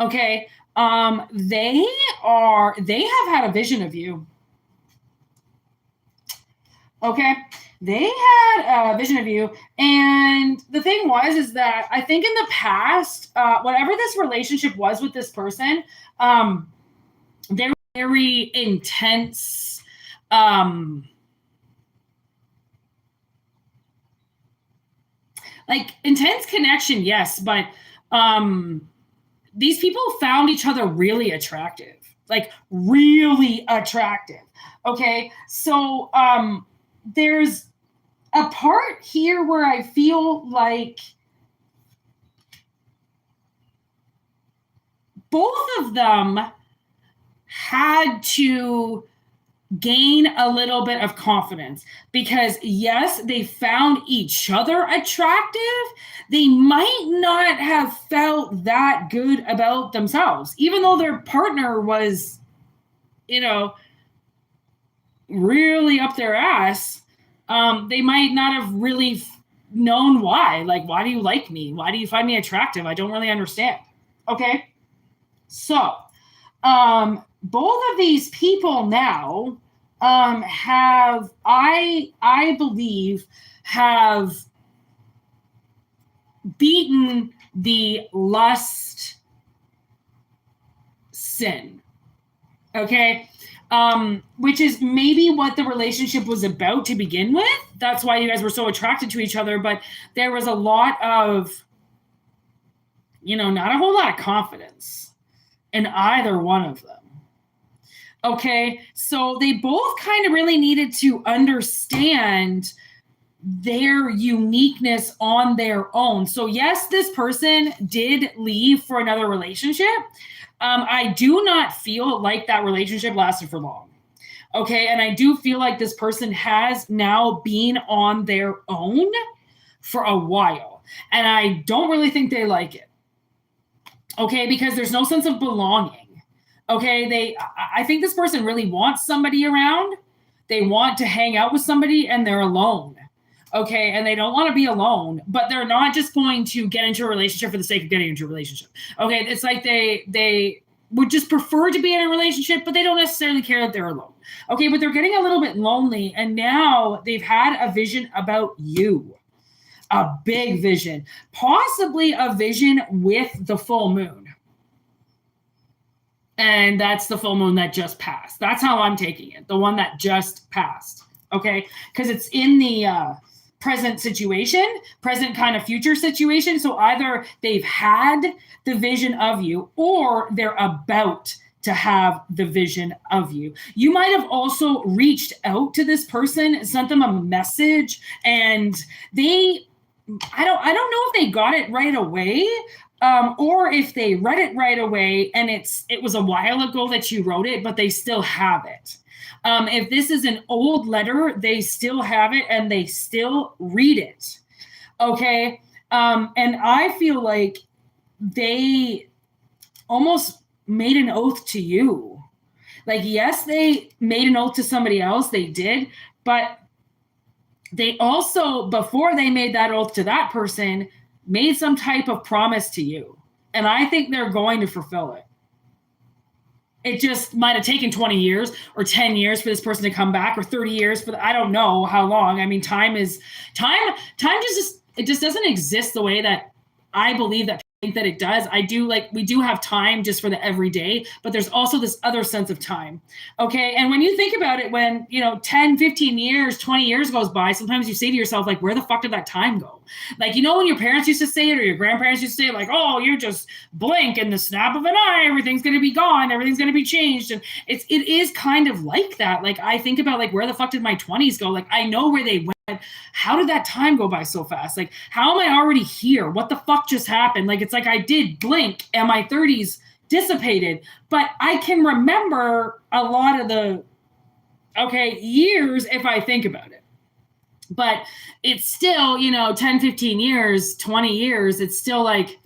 okay? They have had a vision of you. Okay, they had a vision of you, and the thing is that I think in the past, whatever this relationship was with this person, they were very intense, like intense connection, yes, but these people found each other really attractive, like really attractive. Okay, so there's a part here where I feel like both of them had to gain a little bit of confidence because yes, they found each other attractive. They might not have felt that good about themselves, even though their partner was, really up their ass. They might not have really known why. Like, why do you like me? Why do you find me attractive? I don't really understand. Okay. So, both of these people now, I believe have beaten the lust sin. Okay. Which is maybe what the relationship was about to begin with. That's why you guys were so attracted to each other, but there was a lot of, not a whole lot of confidence in either one of them. Okay, so they both kind of really needed to understand their uniqueness on their own. So yes, this person did leave for another relationship. I do not feel like that relationship lasted for long. Okay, and I do feel like this person has now been on their own for a while. And I don't really think they like it. Okay, because there's no sense of belonging. Okay, I think this person really wants somebody around. They want to hang out with somebody and they're alone. Okay, and they don't want to be alone, but they're not just going to get into a relationship for the sake of getting into a relationship. Okay, it's like they would just prefer to be in a relationship, but they don't necessarily care that they're alone. Okay, but they're getting a little bit lonely, and now they've had a vision about you. A big vision, possibly a vision with the full moon. And that's the full moon that just passed. That's how I'm taking it. The one that just passed. Okay, because it's in the present situation, present kind of future situation. So either they've had the vision of you or they're about to have the vision of you. You might have also reached out to this person, sent them a message, and I don't know if they got it right away, or if they read it right away and it was a while ago that you wrote it, but they still have it. If this is an old letter, they still have it and they still read it. Okay. And I feel like they almost made an oath to you. Like, yes, they made an oath to somebody else. They did, but they also, before they made that oath to that person, made some type of promise to you. And I think they're going to fulfill it. It just might have taken 20 years or 10 years for this person to come back, or 30 years I don't know how long. I mean, time just doesn't exist the way that I believe that think that it does. We do have time just for the everyday, but there's also this other sense of time. Okay. And when you think about it, when, 10, 15 years, 20 years goes by, sometimes you say to yourself, like, where the fuck did that time go? Like, when your parents used to say it, or your grandparents used to say it, like, oh, you're just blink in the snap of an eye, everything's going to be gone, everything's going to be changed. And it is kind of like that. Like, I think about, like, where the fuck did my 20s go? Like, I know where they went. How did that time go by so fast? Like, how am I already here? What the fuck just happened? Like, it's like I did blink and my 30s dissipated. But I can remember a lot of the years if I think about it. But it's still, 10, 15 years, 20 years, it's still like,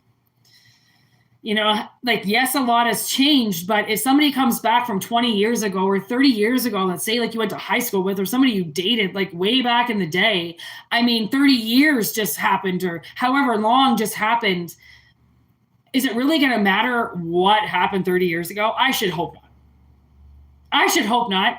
yes, a lot has changed, but if somebody comes back from 20 years ago or 30 years ago, let's say like you went to high school with, or somebody you dated like way back in the day, 30 years just happened, or however long just happened. Is it really going to matter what happened 30 years ago? I should hope not.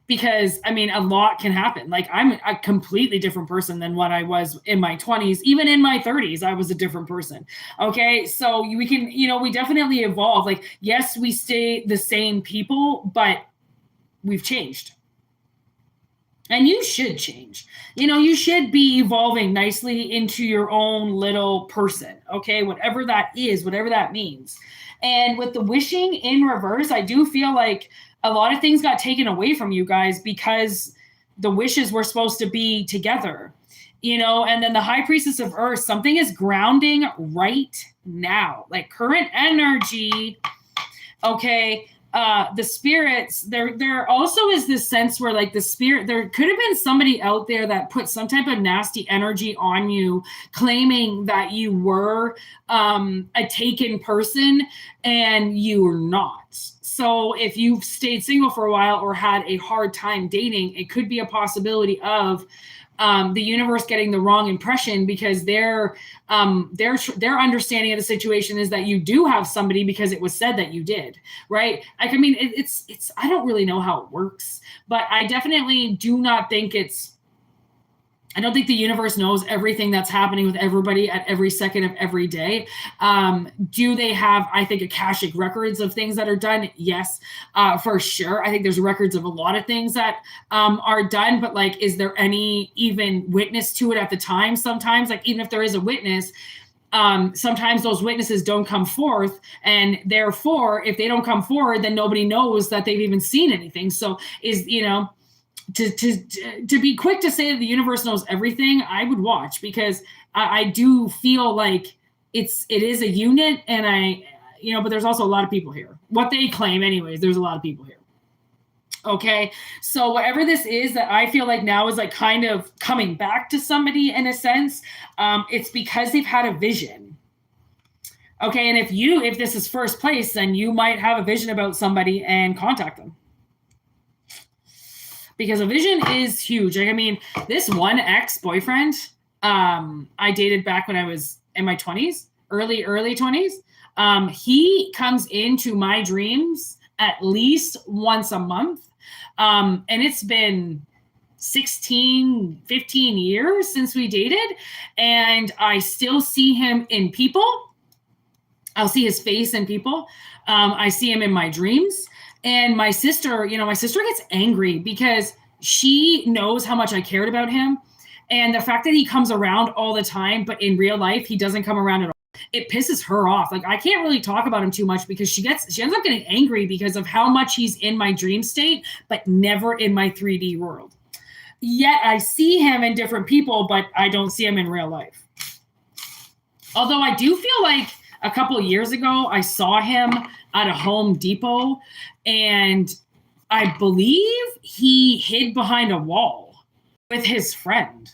Because a lot can happen. Like, I'm a completely different person than what I was in my 20s. Even in my 30s, I was a different person. Okay. So we can, we definitely evolve. Like, yes, we stay the same people, but we've changed. And you should change. You should be evolving nicely into your own little person. Okay. Whatever that is, whatever that means. And with the wishing in reverse, I do feel like a lot of things got taken away from you guys because the wishes were supposed to be together, and then the High Priestess of Earth, something is grounding right now, like current energy. Okay. The spirits, there also is this sense where like the spirit, there could have been somebody out there that put some type of nasty energy on you, claiming that you were a taken person and you were not. So if you've stayed single for a while or had a hard time dating, it could be a possibility of the universe getting the wrong impression, because their understanding of the situation is that you do have somebody because it was said that you did, right? Like, it's I don't really know how it works, but I definitely do not think I don't think the universe knows everything that's happening with everybody at every second of every day. Do they have, I think, Akashic records of things that are done? Yes, for sure. I think there's records of a lot of things that are done, but like, is there any even witness to it at the time? Sometimes, like, even if there is a witness, sometimes those witnesses don't come forth, and therefore, if they don't come forward, then nobody knows that they've even seen anything. So to be quick to say that the universe knows everything, I would watch, because I do feel like it is a unit, and but there's also a lot of people here. What they claim anyways, there's a lot of people here. Okay. So whatever this is that I feel like now is like kind of coming back to somebody in a sense, it's because they've had a vision. Okay. And if this is first place, then you might have a vision about somebody and contact them. Because a vision is huge. Like, this one ex-boyfriend I dated back when I was in my 20s, early 20s, he comes into my dreams at least once a month. And it's been 16, 15 years since we dated. And I still see him in people. I'll see his face in people. I see him in my dreams. And my sister gets angry because she knows how much I cared about him. And the fact that he comes around all the time, but in real life, he doesn't come around at all, it pisses her off. Like, I can't really talk about him too much because she ends up getting angry because of how much he's in my dream state, but never in my 3D world. Yet I see him in different people, but I don't see him in real life. Although I do feel like a couple of years ago, I saw him at a Home Depot, and I believe he hid behind a wall with his friend.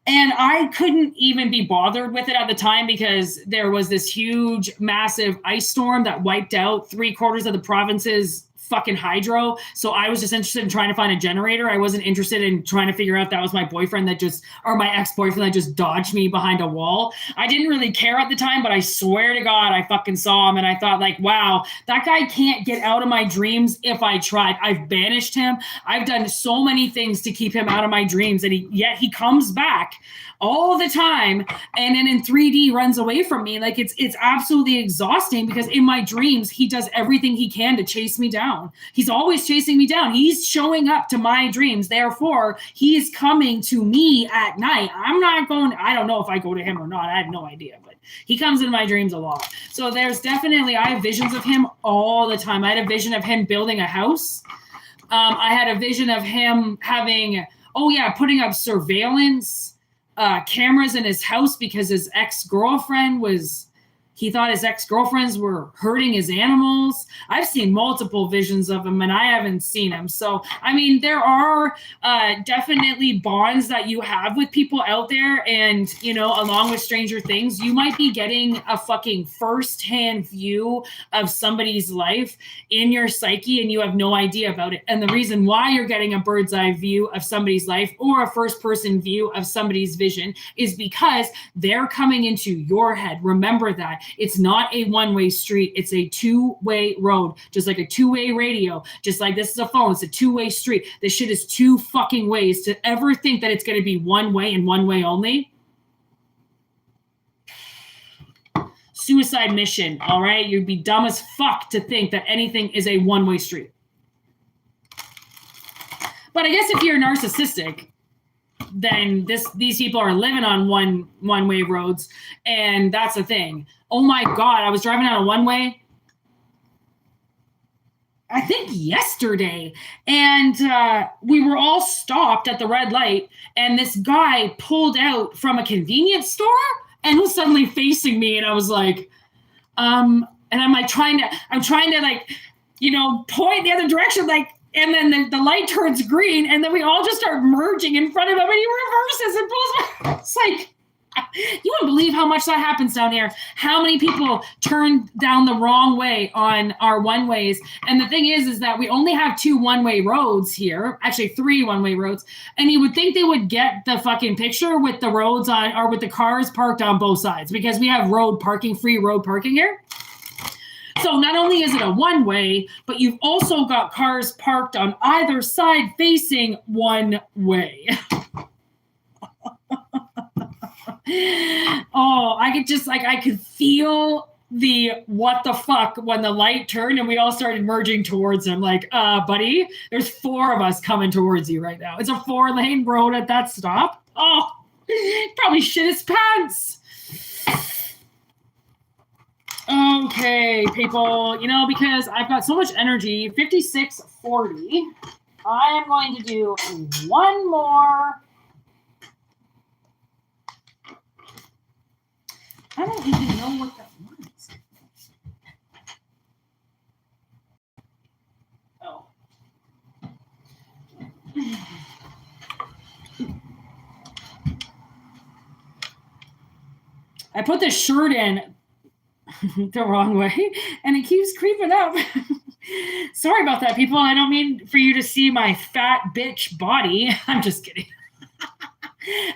And I couldn't even be bothered with it at the time because there was this huge, massive ice storm that wiped out 3/4 of the province's fucking hydro. So I was just interested in trying to find a generator. I wasn't interested in trying to figure out that was my boyfriend or my ex-boyfriend that just dodged me behind a wall. I didn't really care at the time, but I swear to God, I fucking saw him, and I thought, like, wow, that guy can't get out of my dreams if I tried. I've banished him. I've done so many things to keep him out of my dreams, and yet he comes back all the time, and then in 3D runs away from me. Like, it's absolutely exhausting because in my dreams, he does everything he can to chase me down. He's always chasing me down. He's showing up to my dreams. Therefore, he is coming to me at night. I don't know if I go to him or not. I have no idea, but he comes into my dreams a lot. So I have visions of him all the time. I had a vision of him building a house. I had a vision of him putting up surveillance cameras in his house because his ex-girlfriend was He thought his ex-girlfriends were hurting his animals. I've seen multiple visions of him, and I haven't seen him. So, I mean, there are definitely bonds that you have with people out there. And, you know, along with Stranger Things, you might be getting a fucking first-hand view of somebody's life in your psyche, and you have no idea about it. And the reason why you're getting a bird's eye view of somebody's life or a first-person view of somebody's vision is because they're coming into your head. Remember that. It's not a one-way street. It's a two-way road, just like a two-way radio, just like this is a phone. It's a two-way street. This shit is two fucking ways. To ever think that it's going to be one way and one way only. Suicide mission, all right? You'd be dumb as fuck to think that anything is a one-way street. But I guess if you're narcissistic, then these people are living on one-way roads, and that's the thing. Oh my God, I was driving on a one-way, I think yesterday, and we were all stopped at the red light, and this guy pulled out from a convenience store and was suddenly facing me, and I was like, and I'm like trying to like, you know, point the other direction, like, and then the light turns green, and then we all just start merging in front of him, and he reverses and pulls. It's like, you wouldn't believe how much that happens down here. How many people turn down the wrong way on our one-ways. And the thing is that we only have 2 one-way roads here, actually 3 one-way roads. And you would think they would get the fucking picture with the roads on, or with the cars parked on both sides, because we have free road parking here. So not only is it a one-way, but you've also got cars parked on either side facing one way. Oh, I could feel the what the fuck when the light turned and we all started merging towards him. Like, buddy, there's 4 of us coming towards you right now. It's a 4-lane road at that stop. Oh, probably shit his pants. Okay, people, you know, because I've got so much energy, 56:40, I am going to do one more. I don't even know what that was. Oh. I put this shirt in the wrong way, and it keeps creeping up. Sorry about that, people. I don't mean for you to see my fat bitch body. I'm just kidding.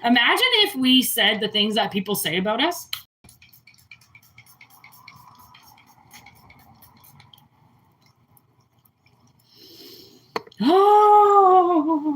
Imagine if we said the things that people say about us. Oh.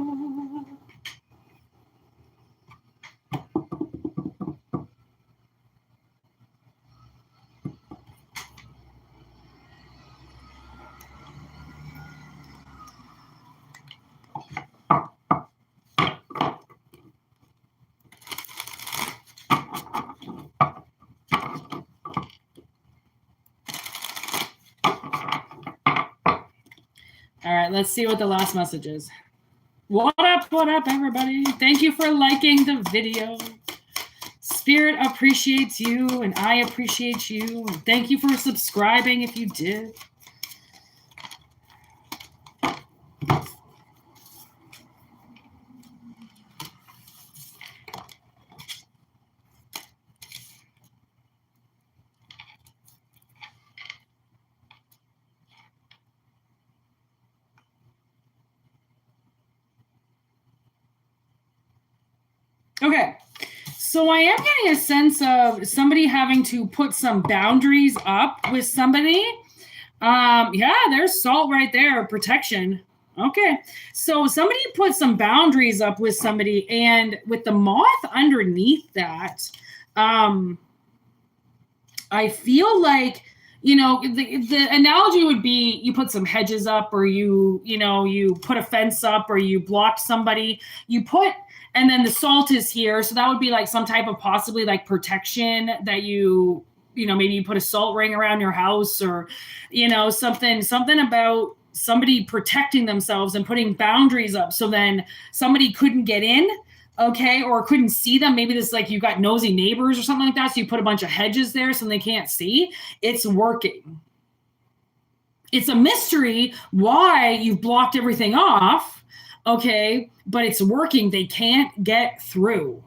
All right, let's see what the last message is. What up, everybody? Thank you for liking the video. Spirit appreciates you, and I appreciate you. And thank you for subscribing if you did. Okay, so I am getting a sense of somebody having to put some boundaries up with somebody. Yeah, there's salt right there, protection. Okay, so somebody put some boundaries up with somebody, and with the moth underneath that, I feel like, you know, the analogy would be you put some hedges up, or you put a fence up, or you blocked somebody. And then the salt is here. So that would be like some type of possibly like protection that maybe you put a salt ring around your house, or, something about somebody protecting themselves and putting boundaries up. So then somebody couldn't get in. okay, or couldn't see them. Maybe this like you got nosy neighbors or something like that, so you put a bunch of hedges there so they can't see. It's working. It's a mystery why you've blocked everything off, okay, but it's working. They can't get through,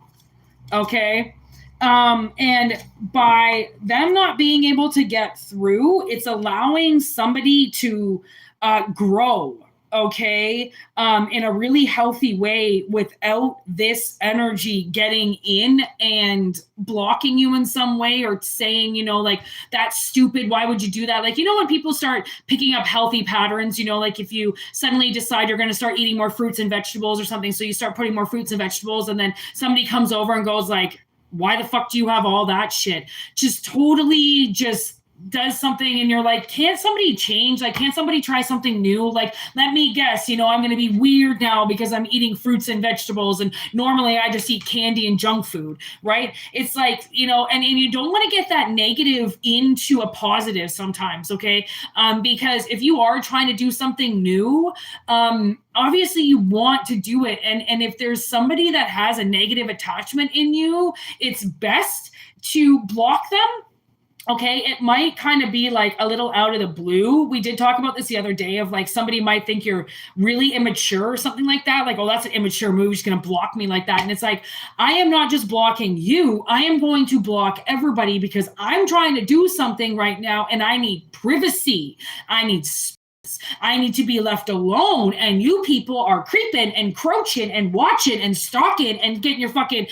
okay? And by them not being able to get through, it's allowing somebody to grow, okay, in a really healthy way without this energy getting in and blocking you in some way, or saying, you know, like, that's stupid, why would you do that? Like, you know, when people start picking up healthy patterns, you know, like if you suddenly decide you're going to start eating more fruits and vegetables or something, so you start putting more fruits and vegetables, and then somebody comes over and goes like, why the fuck do you have all that shit? Just totally just does something, and you're like, can't somebody change? Like, can't somebody try something new? Like, let me guess, you know, I'm going to be weird now because I'm eating fruits and vegetables, and normally I just eat candy and junk food, right? It's like, you know, and you don't want to get that negative into a positive sometimes, okay? Because if you are trying to do something new, obviously you want to do it. And if there's somebody that has a negative attachment in you, it's best to block them. Okay, it might kind of be like a little out of the blue. We did talk about this the other day of like somebody might think you're really immature or something like that. Like, oh, that's an immature move. She's going to block me like that. And it's like, I am not just blocking you. I am going to block everybody because I'm trying to do something right now and I need privacy. I need space. I need to be left alone, and you people are creeping and crouching and watching and stalking and getting your fucking,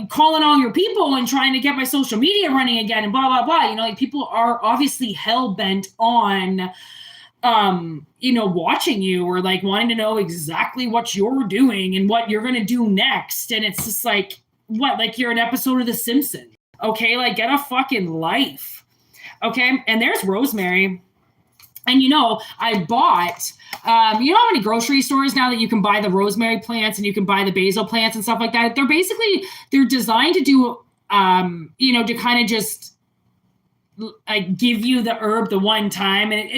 calling all your people and trying to get my social media running again and blah, blah, blah. You know, like people are obviously hell bent on, watching you, or like wanting to know exactly what you're doing and what you're going to do next. And it's just like, what, like you're an episode of The Simpsons. Okay. Like get a fucking life. Okay. And there's Rosemary. And, I bought, how many grocery stores now that you can buy the rosemary plants and you can buy the basil plants and stuff like that? They're designed to do, to kind of just give you the herb the one time. And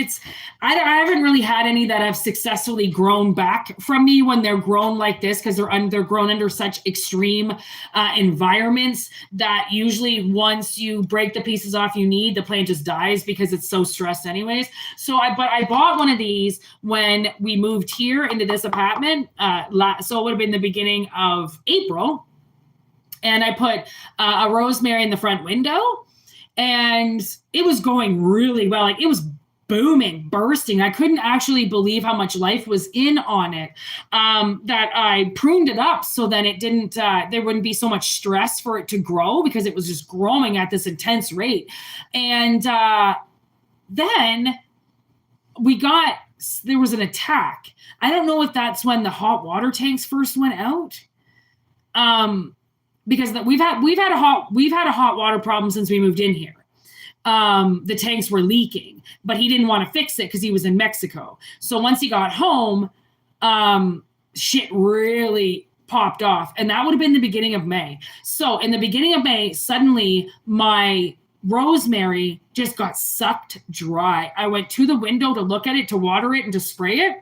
I haven't really had any that have successfully grown back from me when they're grown like this, because they're grown under such extreme environments that usually once you break the pieces off you need, the plant just dies because it's so stressed anyways. So I bought one of these when we moved here into this apartment. So it would have been the beginning of April. And I put a rosemary in the front window. And it was going really well. Like it was booming, bursting. I couldn't actually believe how much life was in on it, that I pruned it up so that it didn't, there wouldn't be so much stress for it to grow, because it was just growing at this intense rate. And then there was an attack. I don't know if that's when the hot water tanks first went out. Because we've had a hot water problem since we moved in here. The tanks were leaking, but he didn't want to fix it because he was in Mexico. So once he got home, shit really popped off, and that would have been the beginning of May. So in the beginning of May, suddenly my rosemary just got sucked dry. I went to the window to look at it, to water it, and to spray it,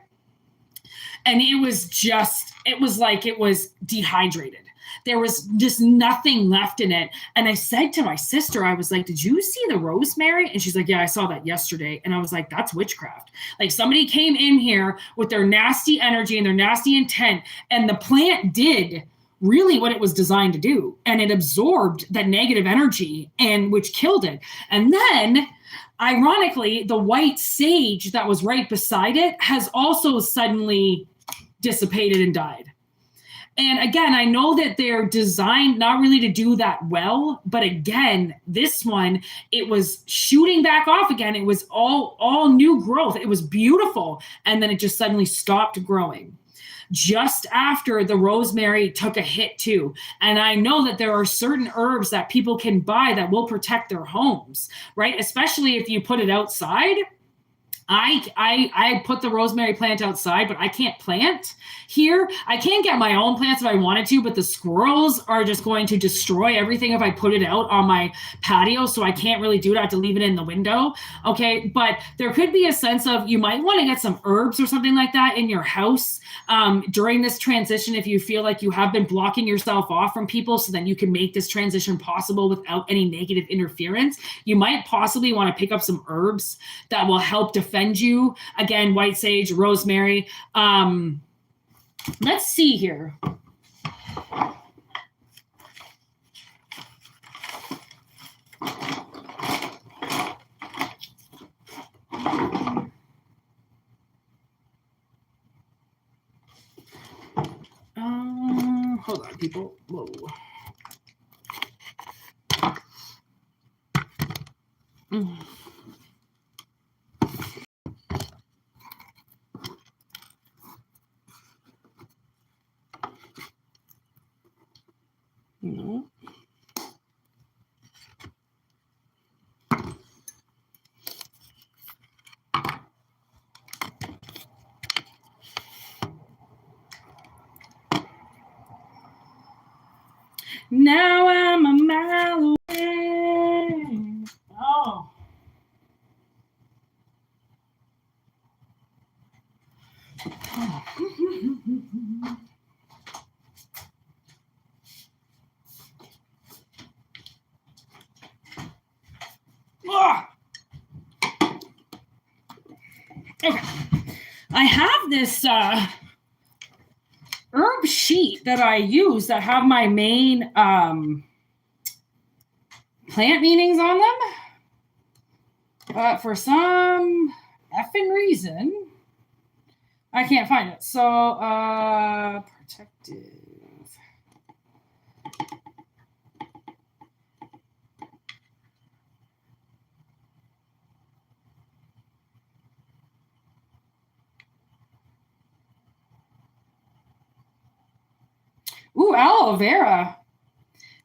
and it was like it was dehydrated. There was just nothing left in it. And I said to my sister, I was like, did you see the rosemary? And she's like, yeah, I saw that yesterday. And I was like, that's witchcraft. Like somebody came in here with their nasty energy and their nasty intent. And the plant did really what it was designed to do. And it absorbed that negative energy, and which killed it. And then ironically, the white sage that was right beside it has also suddenly dissipated and died. And again, I know that they're designed not really to do that well, but again, this one, it was shooting back off again. It was all new growth. It was beautiful. And then it just suddenly stopped growing just after the rosemary took a hit too. And I know that there are certain herbs that people can buy that will protect their homes, right? Especially if you put it outside. I put the rosemary plant outside, but I can't plant here. I can get my own plants if I wanted to, but the squirrels are just going to destroy everything if I put it out on my patio. So I can't really do it. I have to leave it in the window. Okay. But there could be a sense of you might want to get some herbs or something like that in your house during this transition if you feel like you have been blocking yourself off from people, so then you can make this transition possible without any negative interference. You might possibly want to pick up some herbs that will help defend you. Again, white sage, rosemary. Let's see here. Hold on, people. Whoa. No. Now I'm a mile away. Oh. Okay. I have this herb sheet that I use that have my main plant meanings on them. But for some effing reason, I can't find it. So, protective. Ooh, aloe vera.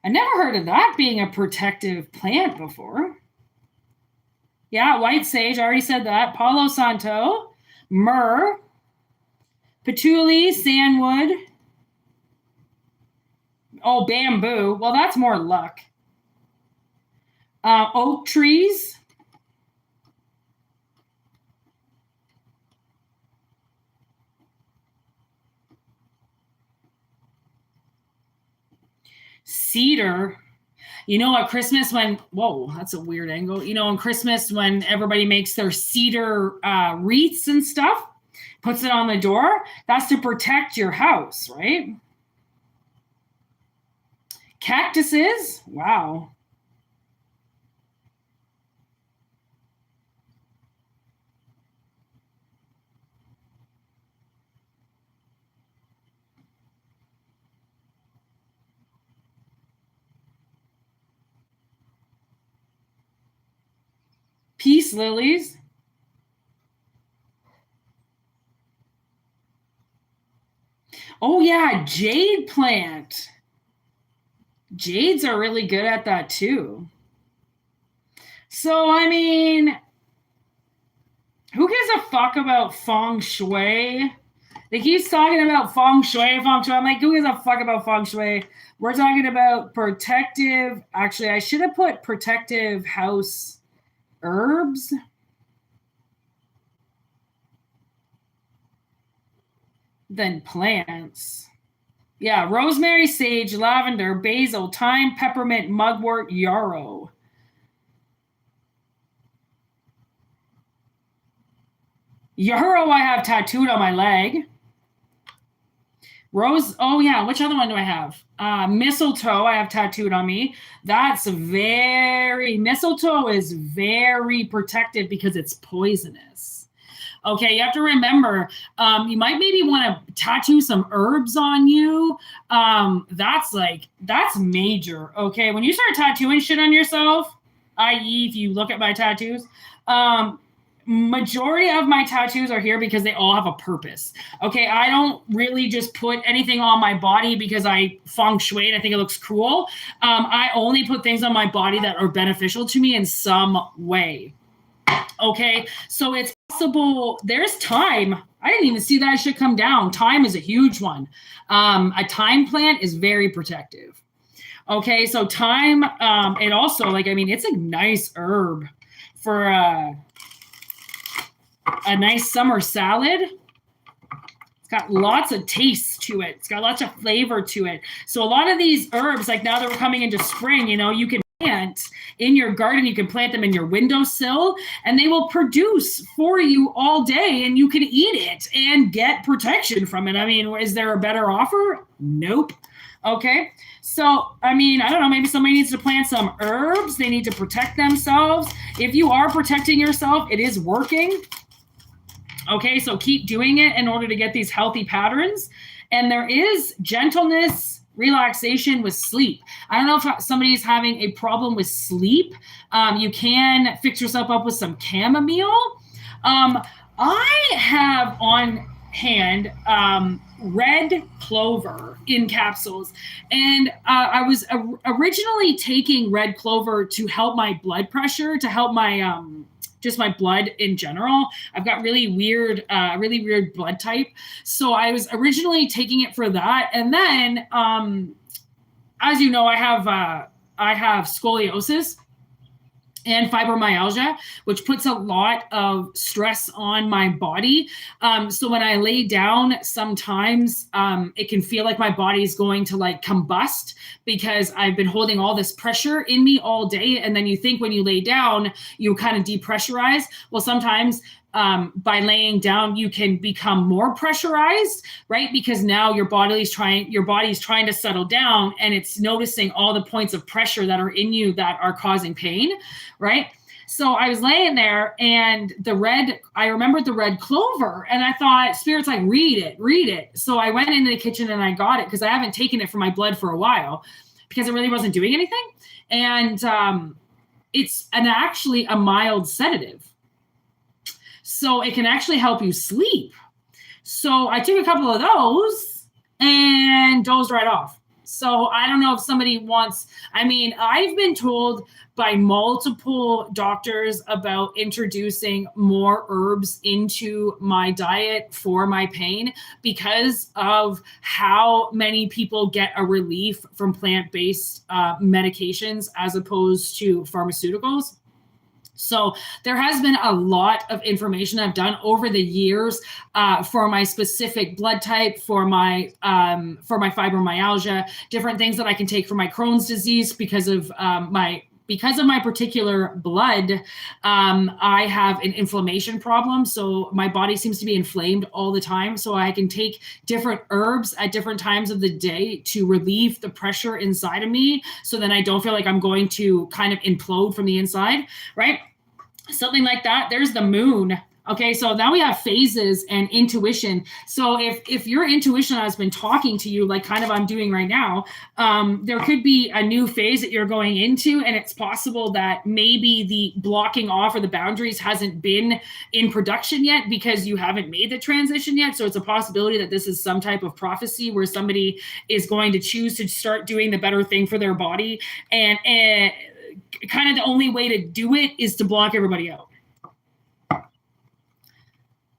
I never heard of that being a protective plant before. Yeah, white sage. I already said that. Palo Santo, myrrh, patchouli, sandwood. Oh, bamboo. Well, that's more luck. Oak trees. Cedar. You know, at Christmas when, whoa, that's a weird angle. You know, on Christmas when everybody makes their cedar wreaths and stuff, puts it on the door, that's to protect your house, right? Cactuses. Wow. Peace lilies. Oh, yeah, jade plant. Jades are really good at that too. So, I mean, who gives a fuck about feng shui? They keep talking about feng shui, feng shui. I'm like, who gives a fuck about feng shui? We're talking about protective. Actually, I should have put protective house herbs. Then plants. Yeah, rosemary, sage, lavender, basil, thyme, peppermint, mugwort, yarrow. Yarrow I have tattooed on my leg. Rose, oh yeah, which other one do I have? Mistletoe I have tattooed on me. Mistletoe is very protective because it's poisonous. Okay, you have to remember, you might maybe want to tattoo some herbs on you. That's major. Okay, when you start tattooing shit on yourself, i.e. if you look at my tattoos, majority of my tattoos are here because they all have a purpose. Okay, I don't really just put anything on my body because I feng shui and I think it looks cool. I only put things on my body that are beneficial to me in some way. Okay, so it's possible, there's thyme. I didn't even see that shit come down. Thyme is a huge one. A thyme plant is very protective. Okay, so thyme, it also, like, I mean, it's a nice herb for a nice summer salad. It's got lots of taste to it. It's got lots of flavor to it. So a lot of these herbs, like now that we're coming into spring, you know, you can plant in your garden, you can plant them in your windowsill, and they will produce for you all day, and you can eat it and get protection from it. I mean, is there a better offer? Nope. Okay. So, I mean, I don't know, maybe somebody needs to plant some herbs. They need to protect themselves. If you are protecting yourself, it is working. Okay, so keep doing it in order to get these healthy patterns. And there is gentleness, relaxation with sleep. I don't know if somebody is having a problem with sleep. You can fix yourself up with some chamomile. I have on hand red clover in capsules. And I was originally taking red clover to help my blood pressure, to help my just my blood in general. I've got really weird blood type. So I was originally taking it for that. And then, as you know, I have scoliosis and fibromyalgia, which puts a lot of stress on my body. So when I lay down, sometimes it can feel like my body is going to like combust because I've been holding all this pressure in me all day. And then you think when you lay down, you kind of depressurize. Well, sometimes by laying down, you can become more pressurized, right? Because now your body's trying to settle down, and it's noticing all the points of pressure that are in you that are causing pain, right? So I was laying there, and I remembered the red clover, and I thought, Spirit's like, read it. So I went into the kitchen and I got it because I haven't taken it for my blood for a while because it really wasn't doing anything. And it's actually a mild sedative. So it can actually help you sleep. So I took a couple of those and dozed right off. So I don't know if somebody wants, I mean, I've been told by multiple doctors about introducing more herbs into my diet for my pain because of how many people get a relief from plant-based medications as opposed to pharmaceuticals. So there has been a lot of information I've done over the years for my specific blood type, for my fibromyalgia, different things that I can take for my Crohn's disease because of my particular blood. I have an inflammation problem, so my body seems to be inflamed all the time. So I can take different herbs at different times of the day to relieve the pressure inside of me, so then I don't feel like I'm going to kind of implode from the inside, right? Something like that. There's the moon. Okay, so now we have phases and intuition. So if your intuition has been talking to you, like kind of I'm doing right now, there could be a new phase that you're going into, and it's possible that maybe the blocking off or the boundaries hasn't been in production yet because you haven't made the transition yet. So it's a possibility that this is some type of prophecy where somebody is going to choose to start doing the better thing for their body, and kind of the only way to do it is to block everybody out.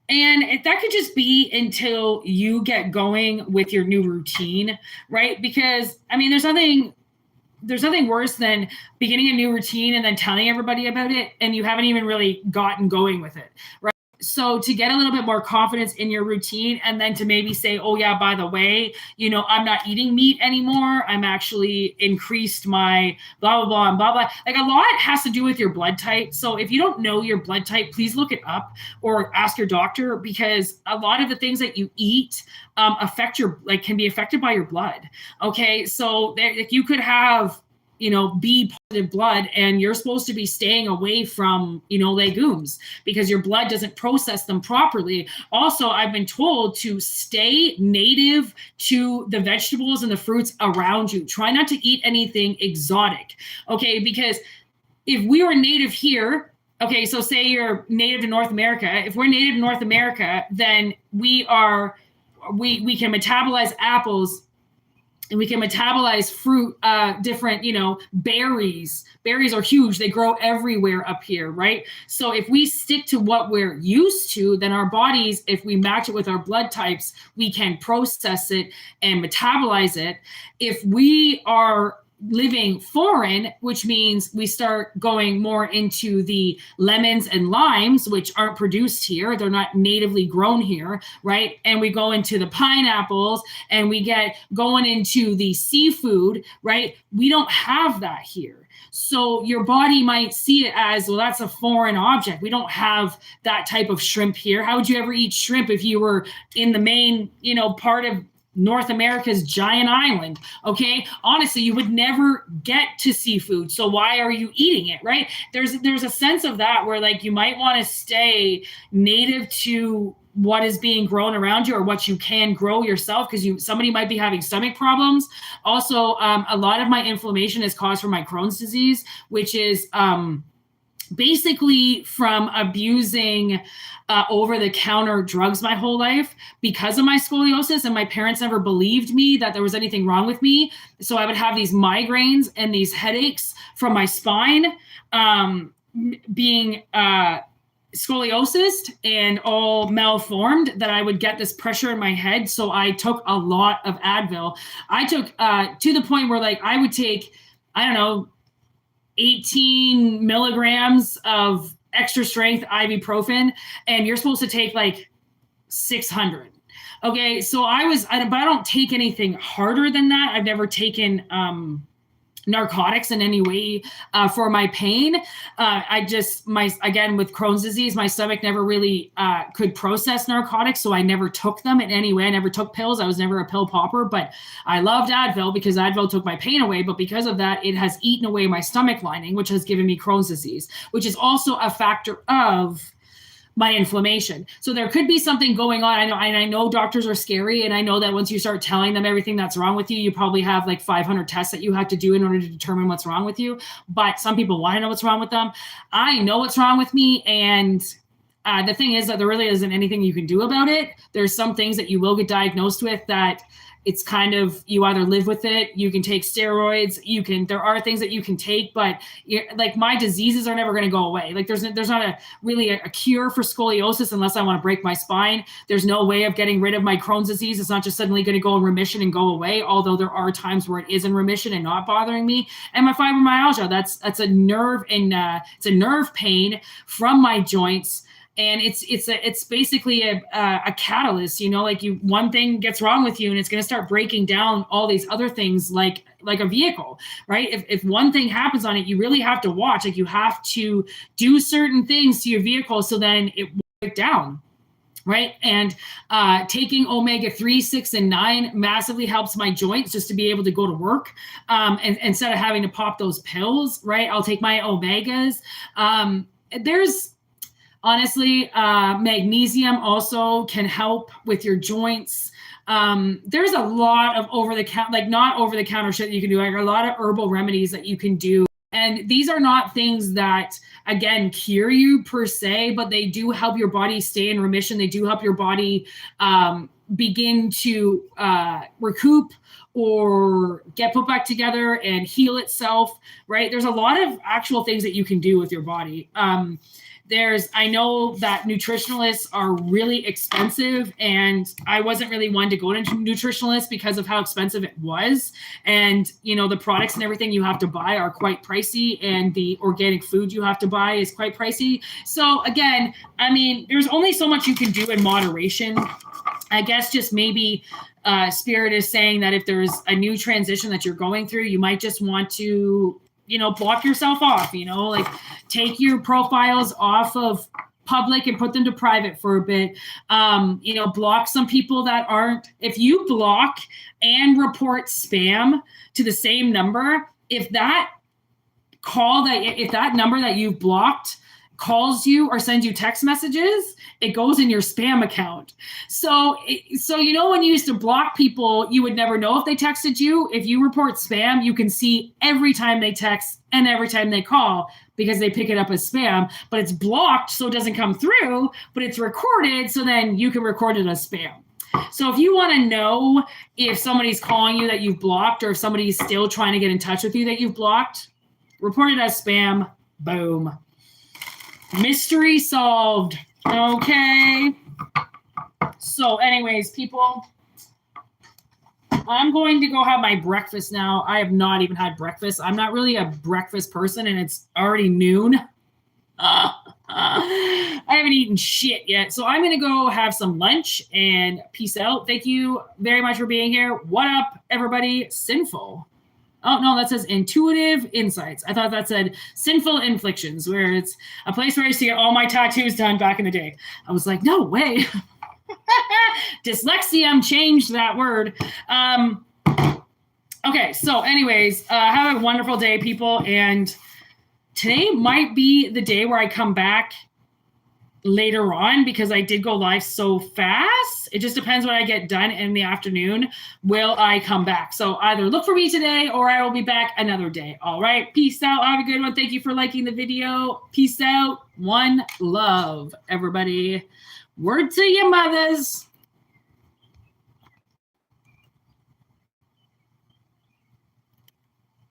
And that could just be until you get going with your new routine, right? Because, I mean, there's nothing worse than beginning a new routine and then telling everybody about it, and you haven't even really gotten going with it, right? So to get a little bit more confidence in your routine, and then to maybe say, oh yeah, by the way, you know, I'm not eating meat anymore. I'm actually increased my blah, blah, blah, and blah, blah. Like a lot has to do with your blood type. So if you don't know your blood type, please look it up or ask your doctor, because a lot of the things that you eat can be affected by your blood. Okay. So if you could have, you know, B positive blood, and you're supposed to be staying away from, you know, legumes because your blood doesn't process them properly. Also, I've been told to stay native to the vegetables and the fruits around you. Try not to eat anything exotic. Okay. Because if we were native here, okay, so say you're native to North America. If we're native to North America, then we can metabolize apples and we can metabolize fruit, different, berries. Berries are huge. They grow everywhere up here, right? So if we stick to what we're used to, then our bodies, if we match it with our blood types, we can process it and metabolize it. If we are living foreign, which means we start going more into the lemons and limes, which aren't produced here. They're not natively grown here, right? And we go into the pineapples and we get going into the seafood, right? We don't have that here. So your body might see it as, well, that's a foreign object. We don't have that type of shrimp here. How would you ever eat shrimp if you were in the main, part of North America's giant island? Okay. Honestly, you would never get to seafood. So why are you eating it? Right. There's a sense of that where like you might want to stay native to what is being grown around you or what you can grow yourself, because somebody might be having stomach problems. Also, a lot of my inflammation is caused from my Crohn's disease, which is basically from abusing over-the-counter drugs my whole life because of my scoliosis, and my parents never believed me that there was anything wrong with me. So I would have these migraines and these headaches from my spine being scoliosis and all malformed, that I would get this pressure in my head. So I took a lot of Advil. I took to the point where like I would take, 18 milligrams of extra strength ibuprofen, and you're supposed to take like 600. Okay. So but I don't take anything harder than that. I've never taken, narcotics in any way for my pain. Again, with Crohn's disease, my stomach never really could process narcotics. So I never took them in any way. I never took pills. I was never a pill popper, but I loved Advil because Advil took my pain away. But because of that, it has eaten away my stomach lining, which has given me Crohn's disease, which is also a factor of my inflammation. So there could be something going on. I know doctors are scary. And I know that once you start telling them everything that's wrong with you, you probably have like 500 tests that you have to do in order to determine what's wrong with you. But some people want to know what's wrong with them. I know what's wrong with me. And the thing is that there really isn't anything you can do about it. There's some things that you will get diagnosed with that it's kind of, you either live with it, you can take steroids, there are things that you can take, but like my diseases are never going to go away. Like there's not really a cure for scoliosis unless I want to break my spine. There's no way of getting rid of my Crohn's disease. It's not just suddenly going to go in remission and go away. Although there are times where it is in remission and not bothering me. And my fibromyalgia, that's a nerve and it's a nerve pain from my joints. And it's basically a catalyst, like one thing gets wrong with you and it's going to start breaking down all these other things like a vehicle, right? If one thing happens on it, you really have to watch, like you have to do certain things to your vehicle so then it won't break down. Right. And taking omega-3, 6, and 9 massively helps my joints just to be able to go to work. And instead of having to pop those pills, right? I'll take my omegas. Honestly, magnesium also can help with your joints. There's a lot of not over-the-counter shit that you can do. Like a lot of herbal remedies that you can do. And these are not things that, again, cure you per se, but they do help your body stay in remission. They do help your body begin to recoup or get put back together and heal itself, right? There's a lot of actual things that you can do with your body. I know that nutritionalists are really expensive, and I wasn't really one to go to nutritionalists because of how expensive it was. And, the products and everything you have to buy are quite pricey, and the organic food you have to buy is quite pricey. So again, there's only so much you can do in moderation. I guess just maybe Spirit is saying that if there's a new transition that you're going through, you might just want to block yourself off, like take your profiles off of public and put them to private for a bit. Block some people that aren't. If you block and report spam to the same number, if that number that you've blocked calls you or sends you text messages, it goes in your spam account. So when you used to block people, you would never know if they texted you. If you report spam, you can see every time they text and every time they call because they pick it up as spam, but it's blocked so it doesn't come through, but it's recorded so then you can record it as spam. So if you want to know if somebody's calling you that you've blocked or if somebody's still trying to get in touch with you that you've blocked, report it as spam. Boom. Mystery solved. Okay. So anyways, people, I'm going to go have my breakfast now. I have not even had breakfast. I'm not really a breakfast person, and it's already noon. I haven't eaten shit yet. So I'm going to go have some lunch and peace out. Thank you very much for being here. What up, everybody? Sinful. Oh, no, that says intuitive insights. I thought that said sinful inflictions, where it's a place where I used to get all my tattoos done back in the day. I was like, no way. Dyslexia changed that word. Okay, so anyways, have a wonderful day, people. And today might be the day where I come back later on because I did go live so fast. It just depends what I get done in the afternoon. Will I come back? So either look for me today or I will be back another day. All right. Peace out. Have a good one. Thank you for liking the video. Peace out. One love, everybody. Word to your mothers.